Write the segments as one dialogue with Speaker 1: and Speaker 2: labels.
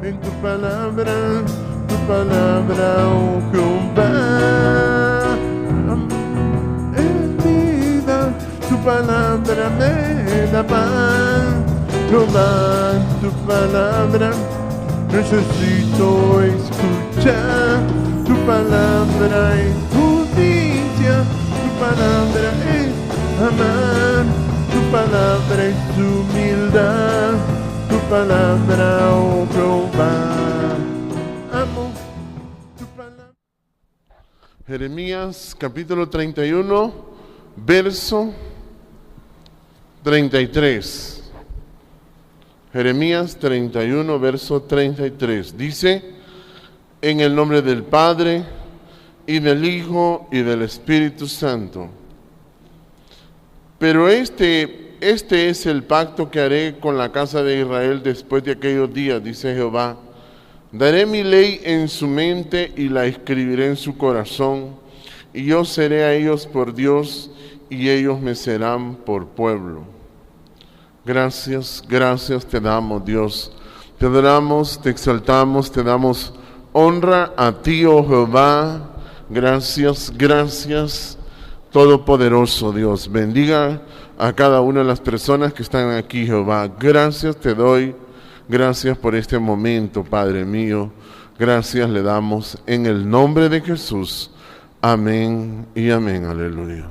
Speaker 1: en tu palabra, oh Jehová, es vida, tu palabra me da paz. Jehová, tu palabra necesito escuchar. Tu palabra es justicia, tu palabra es amar, tu palabra es humildad, tu palabra, oh Jehová. Amo tu palabra. Jeremías capítulo 31, verso 33. Jeremías 31, verso 33. Dice: en el nombre del Padre, y del Hijo, y del Espíritu Santo. Pero este es el pacto que haré con la casa de Israel después de aquellos días, dice Jehová. Daré mi ley en su mente y la escribiré en su corazón, y yo seré a ellos por Dios, y ellos me serán por pueblo. Gracias, gracias te damos, Dios. Te adoramos, te exaltamos, te damos honra a ti, oh Jehová. Gracias, gracias, Todopoderoso Dios. Bendiga a cada una de las personas que están aquí, Jehová. Gracias te doy, gracias por este momento, Padre mío. Gracias le damos en el nombre de Jesús. Amén y amén, aleluya.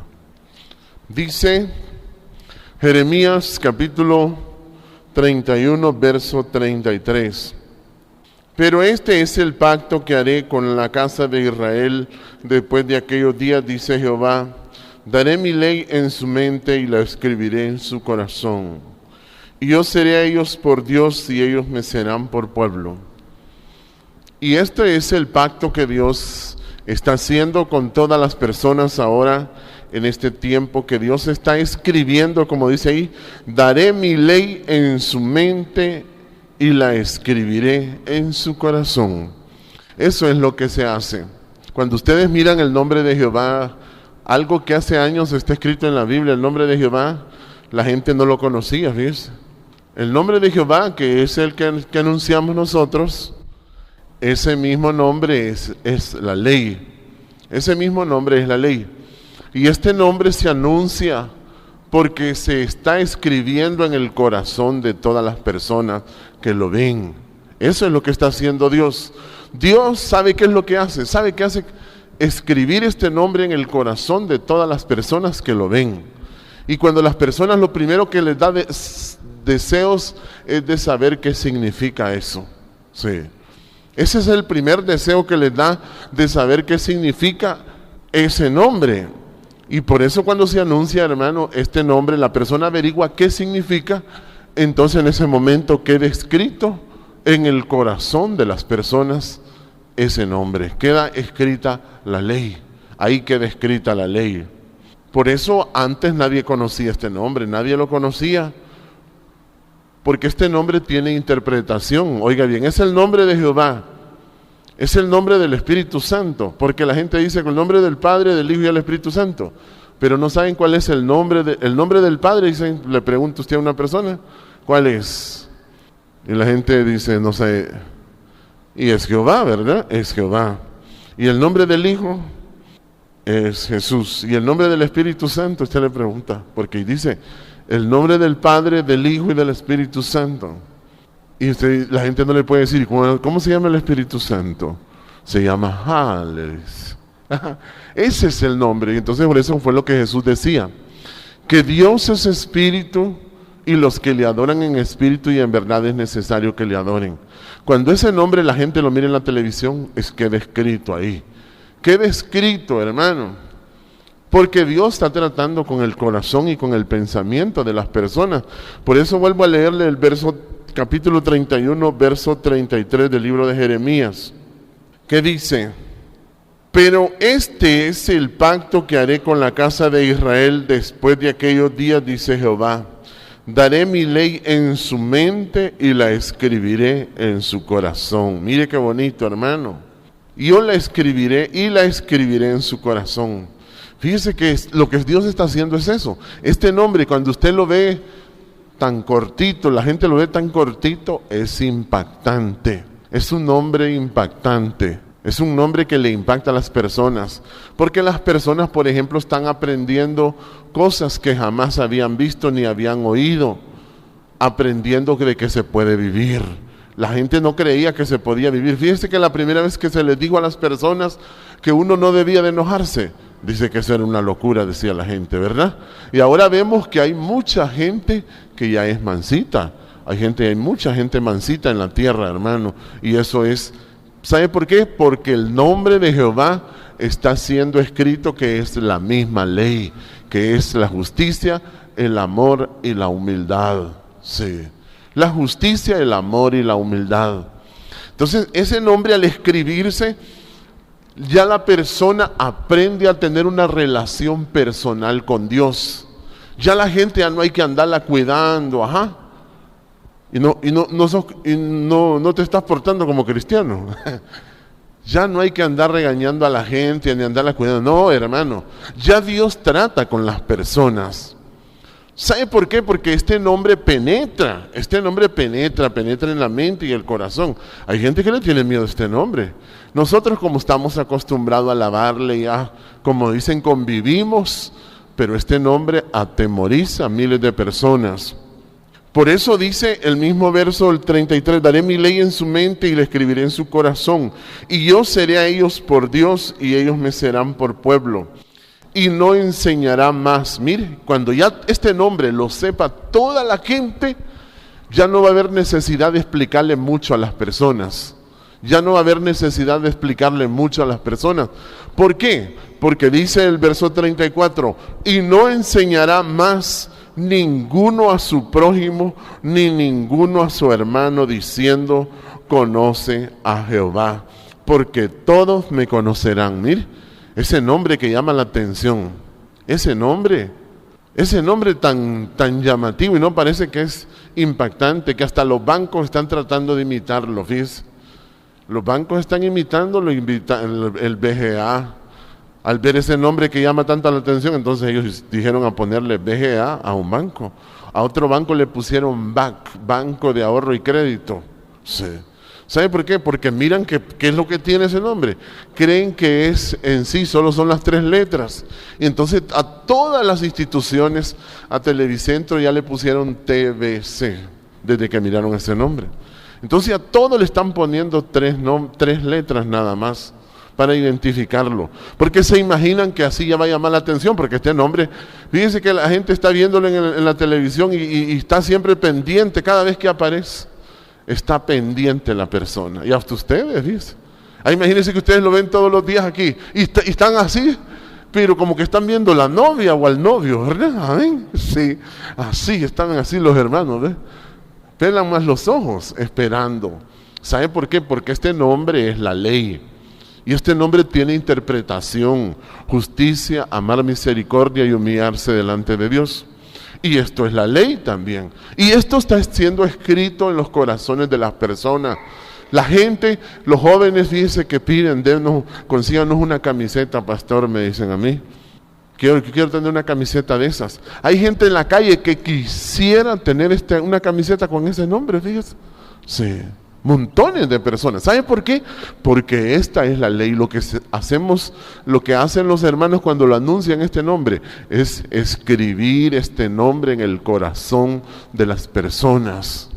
Speaker 1: Dice Jeremías capítulo 31, verso 33. Pero este es el pacto que haré con la casa de Israel después de aquellos días, dice Jehová. Daré mi ley en su mente y la escribiré en su corazón. Y yo seré a ellos por Dios y ellos me serán por pueblo. Y este es el pacto que Dios está haciendo con todas las personas ahora en este tiempo, que Dios está escribiendo, como dice ahí: daré mi ley en su mente y la escribiré en su corazón. Eso es lo que se hace. Cuando ustedes miran el nombre de Jehová, algo que hace años está escrito en la Biblia, el nombre de Jehová, la gente no lo conocía, ¿ves? El nombre de Jehová, que es el que anunciamos nosotros, ese mismo nombre es la ley. Ese mismo nombre es la ley. Y este nombre se anuncia porque se está escribiendo en el corazón de todas las personas que lo ven. Eso es lo que está haciendo Dios. Dios sabe qué es lo que hace. Sabe qué hace: escribir este nombre en el corazón de todas las personas que lo ven. Y cuando las personas, lo primero que les da deseos es de saber qué significa eso. Sí. Ese es el primer deseo que les da, de saber qué significa ese nombre. Y por eso cuando se anuncia, hermano, este nombre, la persona averigua qué significa, entonces en ese momento queda escrito en el corazón de las personas ese nombre. Queda escrita la ley, ahí queda escrita la ley. Por eso antes nadie conocía este nombre, nadie lo conocía, porque este nombre tiene interpretación. Oiga bien, es el nombre de Jehová, es el nombre del Espíritu Santo, porque la gente dice con el nombre del Padre, del Hijo y del Espíritu Santo, pero no saben cuál es el nombre del Padre. Dicen, le pregunta usted a una persona, ¿cuál es? Y la gente dice, no sé, y es Jehová, ¿verdad? Es Jehová. Y el nombre del Hijo es Jesús. Y el nombre del Espíritu Santo, usted le pregunta, porque dice, el nombre del Padre, del Hijo y del Espíritu Santo. Y la gente no le puede decir, ¿cómo se llama el Espíritu Santo? Se llama Hales. Ese es el nombre. Y entonces por eso fue lo que Jesús decía, que Dios es espíritu y los que le adoran en espíritu y en verdad es necesario que le adoren. Cuando ese nombre la gente lo mira en la televisión, queda escrito ahí. Queda escrito, hermano. Porque Dios está tratando con el corazón y con el pensamiento de las personas. Por eso vuelvo a leerle el capítulo 31, verso 33 del libro de Jeremías, que dice: pero este es el pacto que haré con la casa de Israel después de aquellos días, dice Jehová. Daré mi ley en su mente y la escribiré en su corazón. Mire qué bonito, hermano. Yo la escribiré y la escribiré en su corazón. Fíjese que lo que Dios está haciendo es eso. Este nombre, cuando usted lo ve tan cortito, la gente lo ve tan cortito, es impactante. Es un nombre impactante. Es un nombre que le impacta a las personas, porque las personas, por ejemplo, están aprendiendo cosas que jamás habían visto ni habían oído, aprendiendo de que se puede vivir. La gente no creía que se podía vivir. Fíjense que la primera vez que se les dijo a las personas que uno no debía de enojarse, dice que eso era una locura, decía la gente, ¿verdad? Y ahora vemos que hay mucha gente que ya es mansita. Hay mucha gente mansita en la tierra, hermano, y eso es... ¿Sabe por qué? Porque el nombre de Jehová está siendo escrito, que es la misma ley, que es la justicia, el amor y la humildad. Sí, la justicia, el amor y la humildad. Entonces, ese nombre al escribirse, ya la persona aprende a tener una relación personal con Dios. Ya la gente ya no hay que andarla cuidando, y no te estás portando como cristiano. Ya no hay que andar regañando a la gente ni andarla cuidando. No, hermano, ya Dios trata con las personas. ¿Sabe por qué? Porque este nombre penetra en la mente y el corazón. Hay gente que le tiene miedo a este nombre. Nosotros, como estamos acostumbrados a alabarle, ya, como dicen, convivimos, pero este nombre atemoriza a miles de personas. Por eso dice el mismo verso del 33, daré mi ley en su mente y la escribiré en su corazón, y yo seré a ellos por Dios y ellos me serán por pueblo. Y no enseñará más. Mire, cuando ya este nombre lo sepa toda la gente, ya no va a haber necesidad de explicarle mucho a las personas. Ya no va a haber necesidad de explicarle mucho a las personas. ¿Por qué? Porque dice el verso 34, y no enseñará más ninguno a su prójimo, ni ninguno a su hermano, diciendo, conoce a Jehová, porque todos me conocerán. Mire, ese nombre que llama la atención, ese nombre tan llamativo, y no parece que es impactante, que hasta los bancos están tratando de imitarlo. Fíjense, los bancos están imitándolo, el BGA. Al ver ese nombre que llama tanta la atención, entonces ellos dijeron a ponerle BGA a un banco. A otro banco le pusieron BAC, Banco de Ahorro y Crédito. Sí. ¿Sabe por qué? Porque miran qué es lo que tiene ese nombre. Creen que es en sí, solo son las 3 letras. Y entonces a todas las instituciones, a Televicentro ya le pusieron TBC, desde que miraron ese nombre. Entonces a todo le están poniendo 3 letras nada más, para identificarlo, porque se imaginan que así ya va a llamar la atención, porque este nombre, fíjense que la gente está viéndolo en la televisión y está siempre pendiente, cada vez que aparece, está pendiente la persona, y hasta ustedes, fíjense. Imagínense que ustedes lo ven todos los días aquí, y están así, pero como que están viendo la novia o al novio, ¿verdad? ¿Amén? Sí, así, están así los hermanos, ¿ves? Pelan más los ojos, esperando. ¿Sabe por qué? Porque este nombre es la ley. Y este nombre tiene interpretación, justicia, amar, misericordia y humillarse delante de Dios. Y esto es la ley también. Y esto está siendo escrito en los corazones de las personas. La gente, los jóvenes, fíjense que piden, consíganos una camiseta, pastor, me dicen a mí. Quiero tener una camiseta de esas. Hay gente en la calle que quisiera tener una camiseta con ese nombre, fíjense. Sí. Montones de personas. ¿Sabe por qué? Porque esta es la ley. Lo que hacen los hermanos cuando lo anuncian este nombre es escribir este nombre en el corazón de las personas.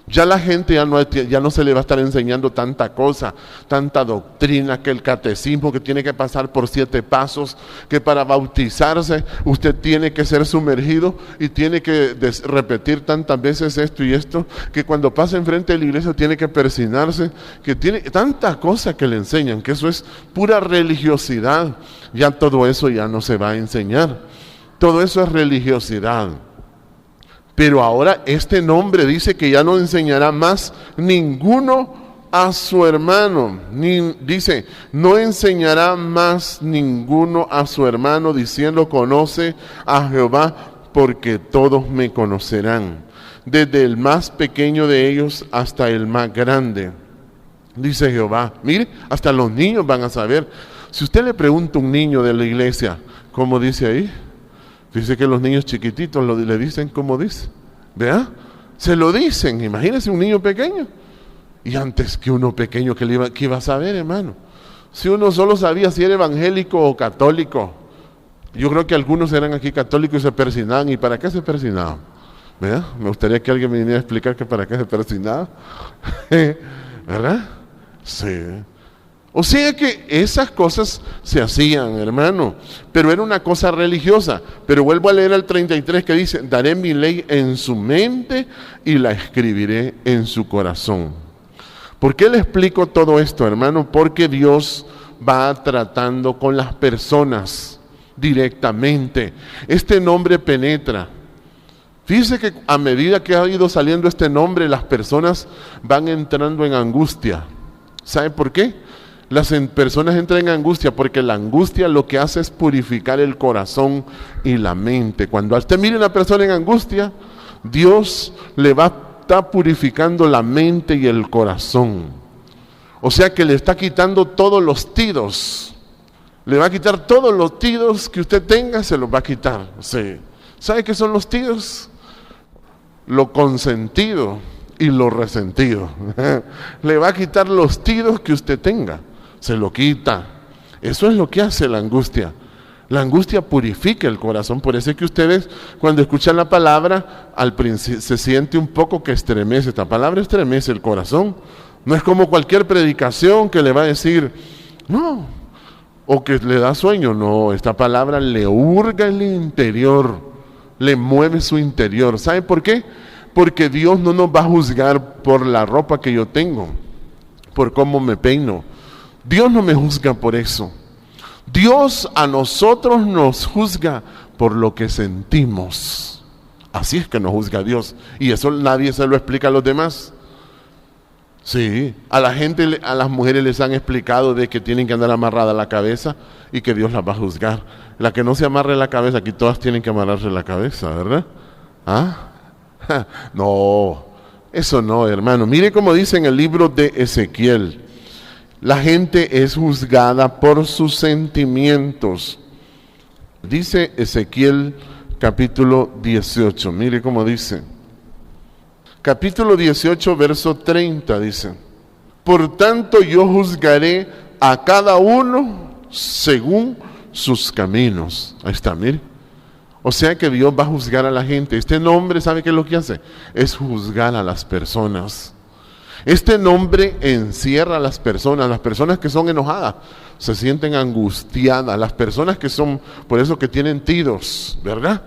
Speaker 1: Ya la gente ya no se le va a estar enseñando tanta cosa, tanta doctrina, que el catecismo que tiene que pasar por 7 pasos, que para bautizarse usted tiene que ser sumergido y tiene que repetir tantas veces esto y esto, que cuando pasa enfrente de la iglesia tiene que persinarse, que tiene tanta cosa que le enseñan, que eso es pura religiosidad. Ya todo eso ya no se va a enseñar, todo eso es religiosidad. Pero ahora este nombre dice que ya no enseñará más ninguno a su hermano. Dice, no enseñará más ninguno a su hermano diciendo, conoce a Jehová, porque todos me conocerán, desde el más pequeño de ellos hasta el más grande. Dice Jehová. Mire, hasta los niños van a saber. Si usted le pregunta a un niño de la iglesia, ¿cómo dice ahí? Dice que los niños chiquititos le dicen cómo dice. ¿Vea? Se lo dicen. Imagínense un niño pequeño. Y antes que uno pequeño que iba a saber, hermano. Si uno solo sabía si era evangélico o católico. Yo creo que algunos eran aquí católicos y se persinaban. ¿Y para qué se persinaban? ¿Verdad? Me gustaría que alguien me viniera a explicar que para qué se persinaba. ¿Verdad? Sí. O sea que esas cosas se hacían, hermano, pero era una cosa religiosa. Pero vuelvo a leer el 33 que dice, daré mi ley en su mente y la escribiré en su corazón. ¿Por qué le explico todo esto, hermano? Porque Dios va tratando con las personas directamente. Este nombre penetra. Fíjese que a medida que ha ido saliendo este nombre, las personas van entrando en angustia. ¿Sabe por qué? Las personas entran en angustia porque la angustia lo que hace es purificar el corazón y la mente. Cuando usted mire a una persona en angustia, Dios le va a estar purificando la mente y el corazón. O sea que le está quitando todos los tidos. Le va a quitar todos los tidos que usted tenga, se los va a quitar. Sí. ¿Sabe qué son los tidos? Lo consentido y lo resentido. Le va a quitar los tidos que usted tenga. Se lo quita. Eso es lo que hace la angustia. La angustia purifica el corazón. Por eso es que ustedes cuando escuchan la palabra, al principio se siente un poco que estremece. Esta palabra estremece el corazón. No es como cualquier predicación que le va a decir, no, o que le da sueño. No, esta palabra le hurga el interior, le mueve su interior. ¿Sabe por qué? Porque Dios no nos va a juzgar por la ropa que yo tengo, por cómo me peino. Dios no me juzga por eso. Dios a nosotros nos juzga por lo que sentimos. Así es que nos juzga Dios. Y eso nadie se lo explica a los demás. Sí, a la gente, a las mujeres les han explicado de que tienen que andar amarrada la cabeza y que Dios las va a juzgar. La que no se amarre la cabeza, aquí todas tienen que amarrarse la cabeza, ¿verdad? ¿Ah? No, eso no, hermano. Mire cómo dice en el libro de Ezequiel. La gente es juzgada por sus sentimientos. Dice Ezequiel capítulo 18. Mire cómo dice. Capítulo 18, verso 30 dice. Por tanto yo juzgaré a cada uno según sus caminos. Ahí está, mire. O sea que Dios va a juzgar a la gente. Este nombre, ¿sabe qué es lo que hace? Es juzgar a las personas. Este nombre encierra a las personas que son enojadas, se sienten angustiadas, las personas que son, por eso que tienen tidos, ¿verdad?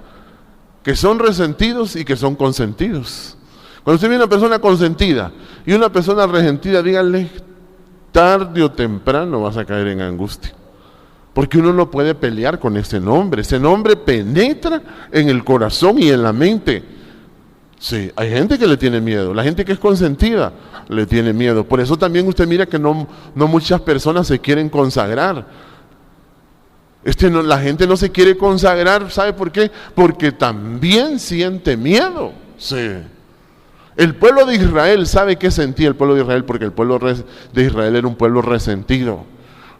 Speaker 1: Que son resentidos y que son consentidos. Cuando usted ve una persona consentida y una persona resentida, díganle, tarde o temprano vas a caer en angustia. Porque uno no puede pelear con ese nombre penetra en el corazón y en la mente. Sí, hay gente que le tiene miedo, la gente que es consentida le tiene miedo. Por eso también usted mira que no muchas personas se quieren consagrar. La gente no se quiere consagrar, ¿sabe por qué? Porque también siente miedo. Sí. El pueblo de Israel, ¿sabe qué sentía el pueblo de Israel? Porque el pueblo de Israel era un pueblo resentido.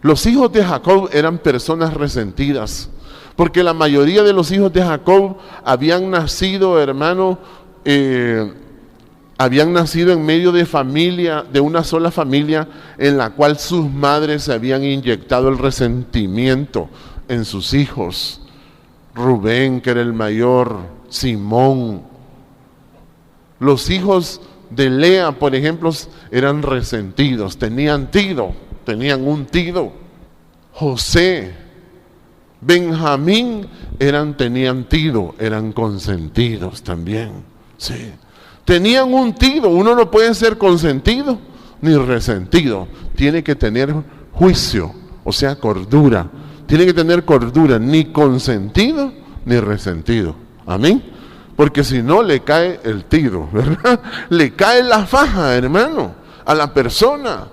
Speaker 1: Los hijos de Jacob eran personas resentidas, porque la mayoría de los hijos de Jacob habían nacido, hermano, habían nacido en medio de familia, de una sola familia, en la cual sus madres se habían inyectado el resentimiento en sus hijos. Rubén, que era el mayor, Simón. Los hijos de Lea, por ejemplo, eran resentidos, tenían un tido. José, Benjamín tenían tido, eran consentidos también. Sí. Tenían un tido. Uno no puede ser consentido ni resentido. Tiene que tener juicio, o sea, cordura. Tiene que tener cordura, ni consentido ni resentido. Amén. Porque si no le cae el tido, ¿verdad? Le cae la faja, hermano, a la persona.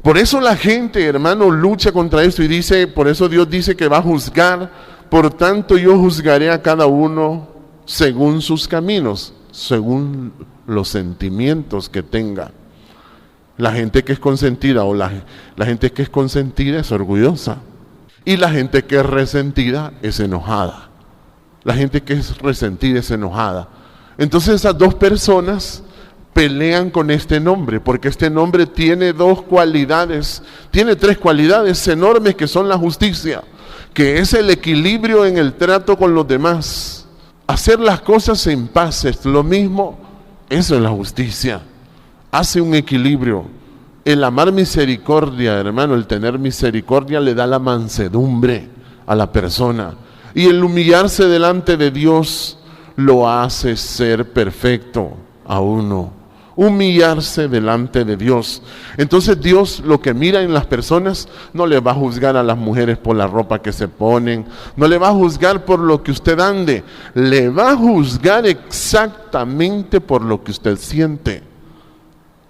Speaker 1: Por eso la gente, hermano, lucha contra esto y dice, por eso Dios dice que va a juzgar. Por tanto yo juzgaré a cada uno según sus caminos, según los sentimientos que tenga. La gente que es consentida o la gente que es consentida es orgullosa. Y la gente que es resentida es enojada. La gente que es resentida es enojada. Entonces esas dos personas pelean con este nombre, porque este nombre tiene dos cualidades, tiene tres cualidades enormes que son la justicia, que es el equilibrio en el trato con los demás. Hacer las cosas en paz es lo mismo, eso es la justicia. Hace un equilibrio. El amar misericordia, hermano, el tener misericordia le da la mansedumbre a la persona. Y el humillarse delante de Dios lo hace ser perfecto a uno. Humillarse delante de Dios. Entonces Dios lo que mira en las personas no le va a juzgar a las mujeres por la ropa que se ponen, no le va a juzgar por lo que usted ande, le va a juzgar exactamente por lo que usted siente.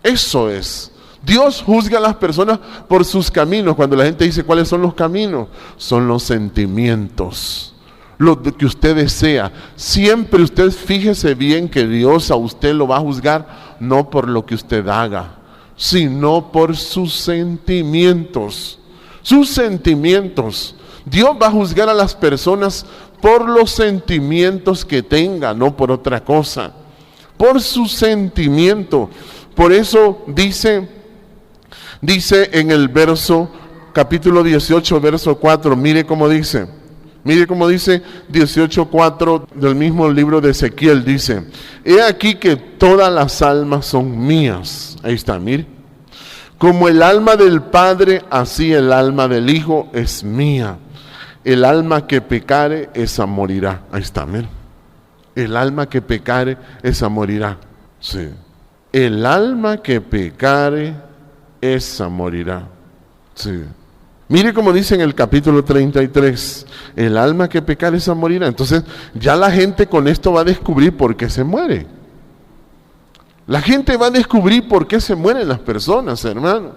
Speaker 1: Eso es. Dios juzga a las personas por sus caminos. Cuando la gente dice ¿cuáles son los caminos? Son los sentimientos, lo que usted desea. Siempre usted fíjese bien que Dios a usted lo va a juzgar no por lo que usted haga, sino por sus sentimientos. Sus sentimientos. Dios va a juzgar a las personas por los sentimientos que tengan, no por otra cosa. Por su sentimiento. Por eso dice en el verso, capítulo 18, verso 4, mire cómo dice 18:4 del mismo libro de Ezequiel, dice: he aquí que todas las almas son mías. Ahí está, mire. Como el alma del Padre, así el alma del Hijo es mía. El alma que pecare, esa morirá. Ahí está, mire. El alma que pecare, esa morirá. Sí. El alma que pecare, esa morirá. Sí. Mire como dice en el capítulo 33, el alma que pecare, esa morirá. Entonces ya la gente con esto va a descubrir por qué se muere. La gente va a descubrir por qué se mueren las personas, hermano.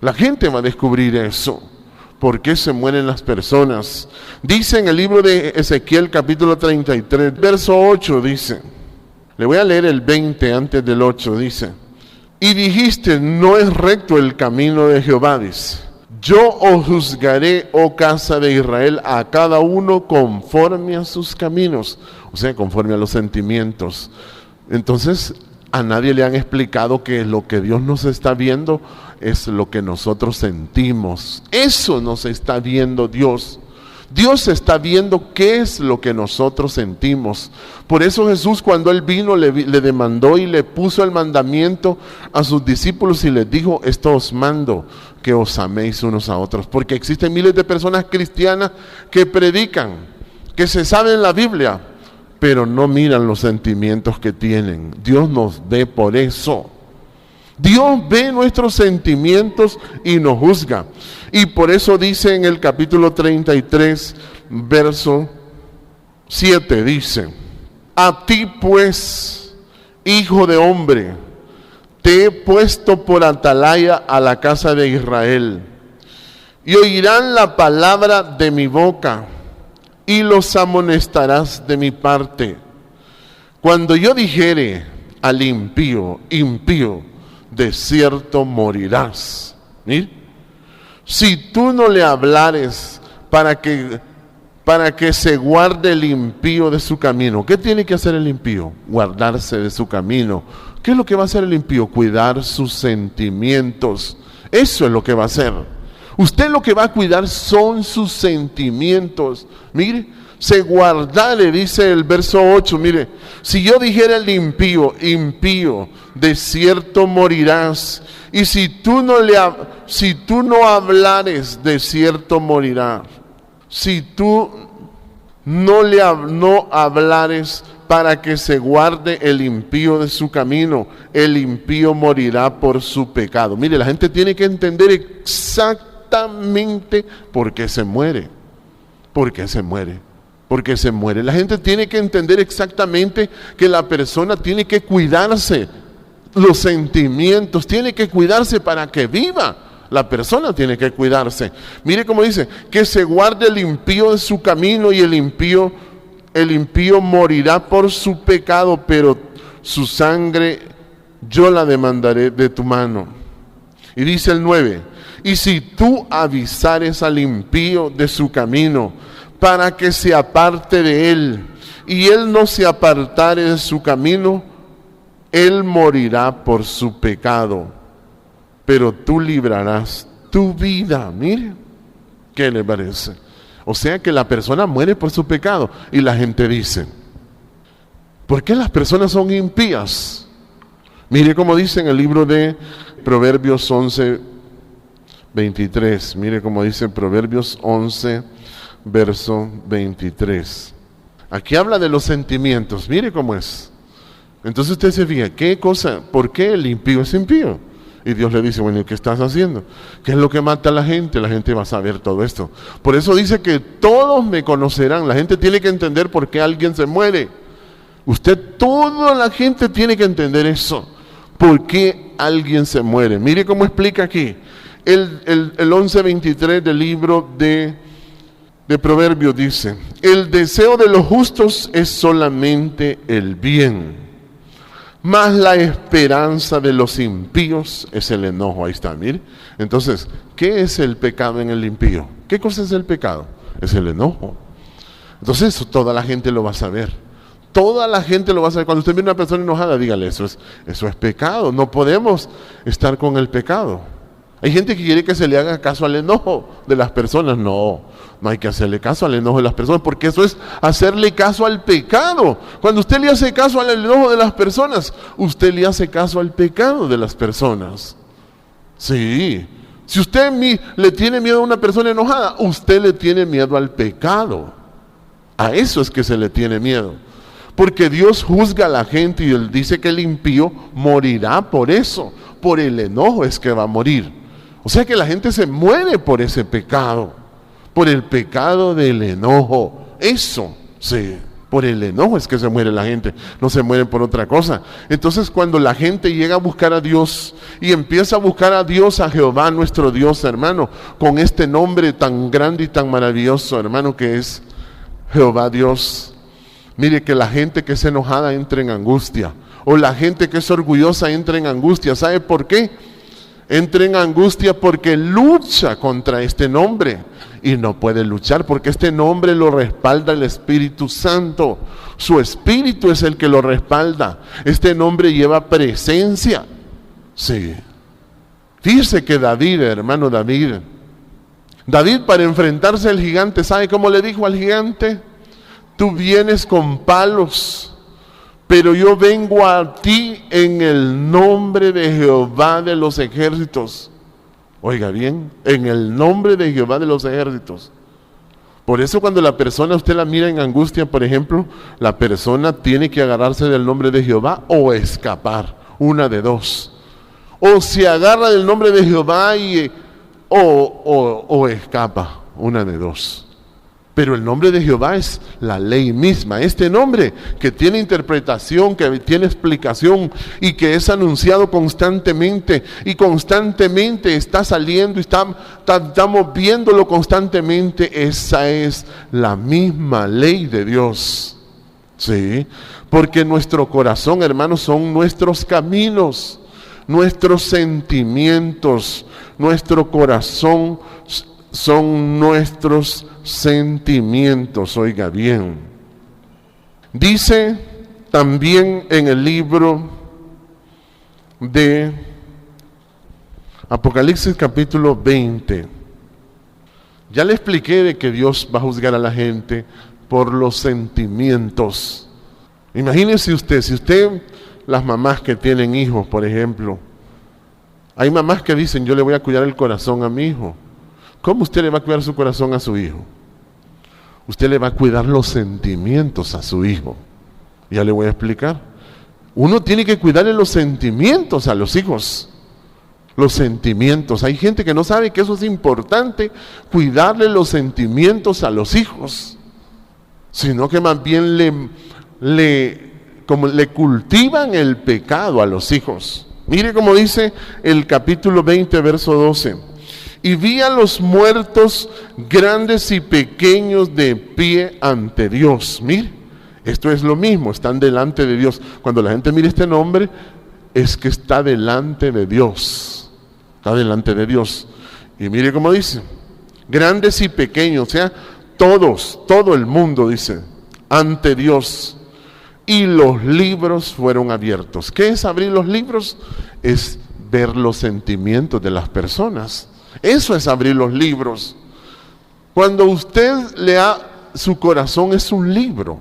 Speaker 1: La gente va a descubrir eso. ¿Por qué se mueren las personas? Dice en el libro de Ezequiel capítulo 33, verso 8, dice. Le voy a leer el 20 antes del 8, dice. Y dijiste, no es recto el camino de Jehová, dice. Yo os juzgaré, oh casa de Israel, a cada uno conforme a sus caminos. O sea, conforme a los sentimientos. Entonces, a nadie le han explicado que lo que Dios nos está viendo es lo que nosotros sentimos. Eso nos está viendo Dios. Dios está viendo qué es lo que nosotros sentimos. Por eso Jesús, cuando Él vino, le demandó y le puso el mandamiento a sus discípulos y les dijo: esto os mando, que os améis unos a otros. Porque existen miles de personas cristianas que predican, que se saben la Biblia, pero no miran los sentimientos que tienen. Dios nos ve por eso. Dios ve nuestros sentimientos y nos juzga. Y por eso dice en el capítulo 33, verso 7, dice: a ti pues, hijo de hombre, te he puesto por atalaya a la casa de Israel, y oirán la palabra de mi boca, y los amonestarás de mi parte. Cuando yo dijere al impío, impío, de cierto morirás. ¿Sí? Si tú no le hablares para que se guarde el impío de su camino. ¿Qué tiene que hacer el impío? Guardarse de su camino. ¿Qué es lo que va a hacer el impío? Cuidar sus sentimientos. Eso es lo que va a hacer. Usted lo que va a cuidar son sus sentimientos. Mire, se guardare, dice el verso 8, mire, si yo dijera al impío, impío, de cierto morirás, y si tú no hablares, de cierto morirás. Si tú no hablares para que se guarde el impío de su camino, el impío morirá por su pecado. Mire, la gente tiene que entender exactamente por qué se muere. ¿Por qué se muere? Porque se muere. La gente tiene que entender exactamente que la persona tiene que cuidarse, los sentimientos, tiene que cuidarse para que viva. La persona tiene que cuidarse. Mire cómo dice, que se guarde el impío de su camino y el impío morirá por su pecado, pero su sangre yo la demandaré de tu mano. Y dice el 9, y si tú avisares al impío de su camino, para que se aparte de él, y él no se apartare de su camino, él morirá por su pecado, pero tú librarás tu vida. Mire, ¿qué le parece? O sea que la persona muere por su pecado. Y la gente dice, ¿por qué las personas son impías? Mire cómo dice en el libro de Proverbios 11:23. Mire cómo dice Proverbios 11, verso 23. Aquí habla de los sentimientos. Mire cómo es. Entonces usted se fija, ¿qué cosa? ¿Por qué el impío es impío? Y Dios le dice, bueno, ¿qué estás haciendo? ¿Qué es lo que mata a la gente? La gente va a saber todo esto. Por eso dice que todos me conocerán. La gente tiene que entender por qué alguien se muere. Toda la gente tiene que entender eso. ¿Por qué alguien se muere? Mire cómo explica aquí. El 11:23 del libro de Proverbios dice, el deseo de los justos es solamente el bien, mas la esperanza de los impíos es el enojo. Ahí está, mire. Entonces, ¿qué es el pecado en el impío? ¿Qué cosa es el pecado? Es el enojo. Entonces, eso toda la gente lo va a saber. Toda la gente lo va a saber. Cuando usted ve a una persona enojada, dígale, eso es pecado. No podemos estar con el pecado. Hay gente que quiere que se le haga caso al enojo de las personas. No hay que hacerle caso al enojo de las personas, porque eso es hacerle caso al pecado. Cuando usted le hace caso al enojo de las personas, usted le hace caso al pecado de las personas. Sí. Si usted le tiene miedo a una persona enojada, usted le tiene miedo al pecado. A eso es que se le tiene miedo. Porque Dios juzga a la gente y Él dice que el impío morirá por eso. Por el enojo es que va a morir. O sea que la gente se muere por ese pecado, por el pecado del enojo. Eso, sí, por el enojo es que se muere la gente, no se muere por otra cosa. Entonces cuando la gente llega a buscar a Dios y empieza a buscar a Dios, a Jehová nuestro Dios, hermano, con este nombre tan grande y tan maravilloso, hermano, que es Jehová Dios. Mire que la gente que es enojada entra en angustia, o la gente que es orgullosa entra en angustia. ¿Sabe por qué? Entra en angustia porque lucha contra este nombre y no puede luchar porque este nombre lo respalda el Espíritu Santo. Su Espíritu es el que lo respalda. Este nombre lleva presencia. Sí. Fíjese que David, hermano David, para enfrentarse al gigante, ¿sabe cómo le dijo al gigante? Tú vienes con palos, pero yo vengo a ti en el nombre de Jehová de los ejércitos. Oiga bien, en el nombre de Jehová de los ejércitos. Por eso cuando la persona, usted la mira en angustia, por ejemplo, la persona tiene que agarrarse del nombre de Jehová o escapar, una de dos. O se agarra del nombre de Jehová o escapa, una de dos. Pero el nombre de Jehová es la ley misma. Este nombre que tiene interpretación, que tiene explicación y que es anunciado constantemente y constantemente está saliendo y estamos viéndolo constantemente. Esa es la misma ley de Dios. Sí, porque nuestro corazón, hermanos, son nuestros caminos, nuestros sentimientos, nuestro corazón son nuestros sentimientos. Oiga bien, dice también en el libro de Apocalipsis capítulo 20, ya le expliqué de que Dios va a juzgar a la gente por los sentimientos. Imagínese usted, si las mamás que tienen hijos, por ejemplo, hay mamás que dicen, yo le voy a cuidar el corazón a mi hijo. ¿Cómo usted le va a cuidar su corazón a su hijo? Usted le va a cuidar los sentimientos a su hijo. Ya le voy a explicar. Uno tiene que cuidarle los sentimientos a los hijos. Los sentimientos. Hay gente que no sabe que eso es importante, cuidarle los sentimientos a los hijos. Sino que más bien como le cultivan el pecado a los hijos. Mire cómo dice el capítulo 20, verso 12. Y vi a los muertos grandes y pequeños de pie ante Dios. Mire, esto es lo mismo, están delante de Dios. Cuando la gente mira este nombre, es que está delante de Dios. Está delante de Dios. Y mire cómo dice, grandes y pequeños, o sea, todo el mundo dice, ante Dios. y los libros fueron abiertos. ¿Qué es abrir los libros? Es ver los sentimientos de las personas. Eso es abrir los libros. Cuando usted lea, su corazón es un libro,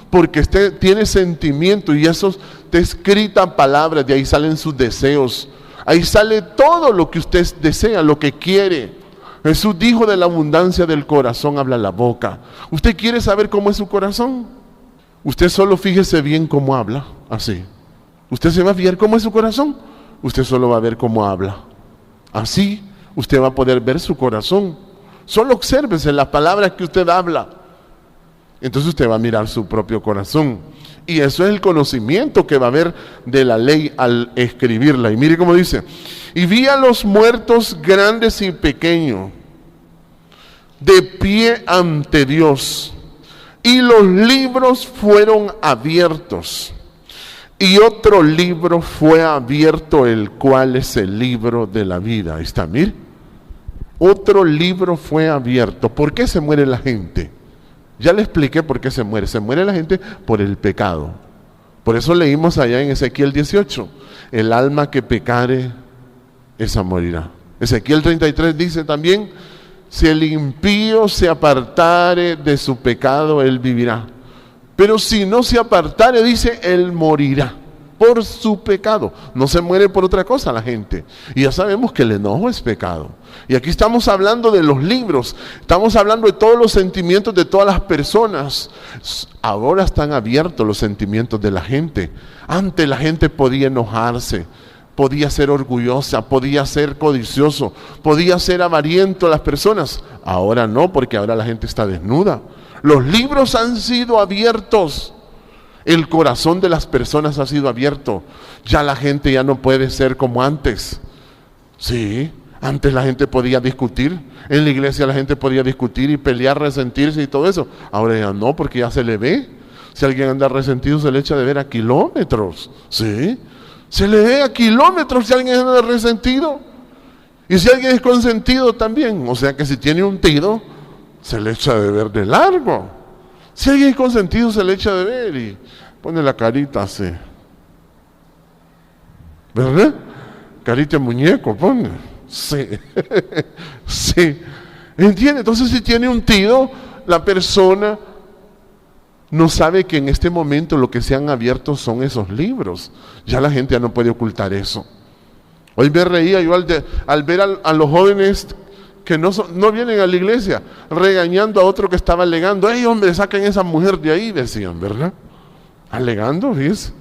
Speaker 1: porque usted tiene sentimientos y eso te escrita palabras, de ahí salen sus deseos, ahí sale todo lo que usted desea, lo que quiere. Jesús dijo: de la abundancia del corazón habla la boca. ¿Usted quiere saber cómo es su corazón? Usted solo fíjese bien cómo habla, así. ¿Usted se va a fijar cómo es su corazón? Usted solo va a ver cómo habla. Así usted va a poder ver su corazón. Solo obsérvese las palabras que usted habla. Entonces usted va a mirar su propio corazón. Y eso es el conocimiento que va a haber de la ley al escribirla. Y mire cómo dice: y vi a los muertos grandes y pequeños de pie ante Dios, y los libros fueron abiertos, y otro libro fue abierto, el cual es el libro de la vida. Ahí está, mire. Otro libro fue abierto. ¿Por qué se muere la gente? Ya le expliqué por qué se muere. Se muere la gente por el pecado. Por eso leímos allá en Ezequiel 18: el alma que pecare, esa morirá. Ezequiel 33 dice también: si el impío se apartare de su pecado, él vivirá. Pero si no se apartare, dice, él morirá por su pecado. No se muere por otra cosa la gente. Y ya sabemos que el enojo es pecado. Y aquí estamos hablando de los libros, estamos hablando de todos los sentimientos de todas las personas. Ahora están abiertos los sentimientos de la gente. Antes la gente podía enojarse, podía ser orgullosa, podía ser codicioso, podía ser avariento las personas. Ahora no, porque ahora la gente está desnuda. Los libros han sido abiertos. El corazón de las personas ha sido abierto. Ya la gente ya no puede ser como antes. Sí, antes la gente podía discutir. En la iglesia la gente podía discutir y pelear, resentirse y todo eso. Ahora ya no, porque ya se le ve. Si alguien anda resentido, se le echa de ver a kilómetros. Sí, se le ve a kilómetros si alguien anda resentido. Y si alguien es consentido también. O sea que si tiene un tiro, se le echa de ver de largo. Si alguien es consentido, se le echa de ver y pone la carita así. ¿Verdad? Carita de muñeco, pone. Sí. Sí. ¿Entiende? Entonces, si tiene un tiro, la persona no sabe que en este momento lo que se han abierto son esos libros. Ya la gente ya no puede ocultar eso. Hoy me reía yo al ver a los jóvenes que no vienen a la iglesia, regañando a otro que estaba alegando. ¡Ey, hombre, saquen esa mujer de ahí! Decían, ¿verdad? Alegando, ¿ves?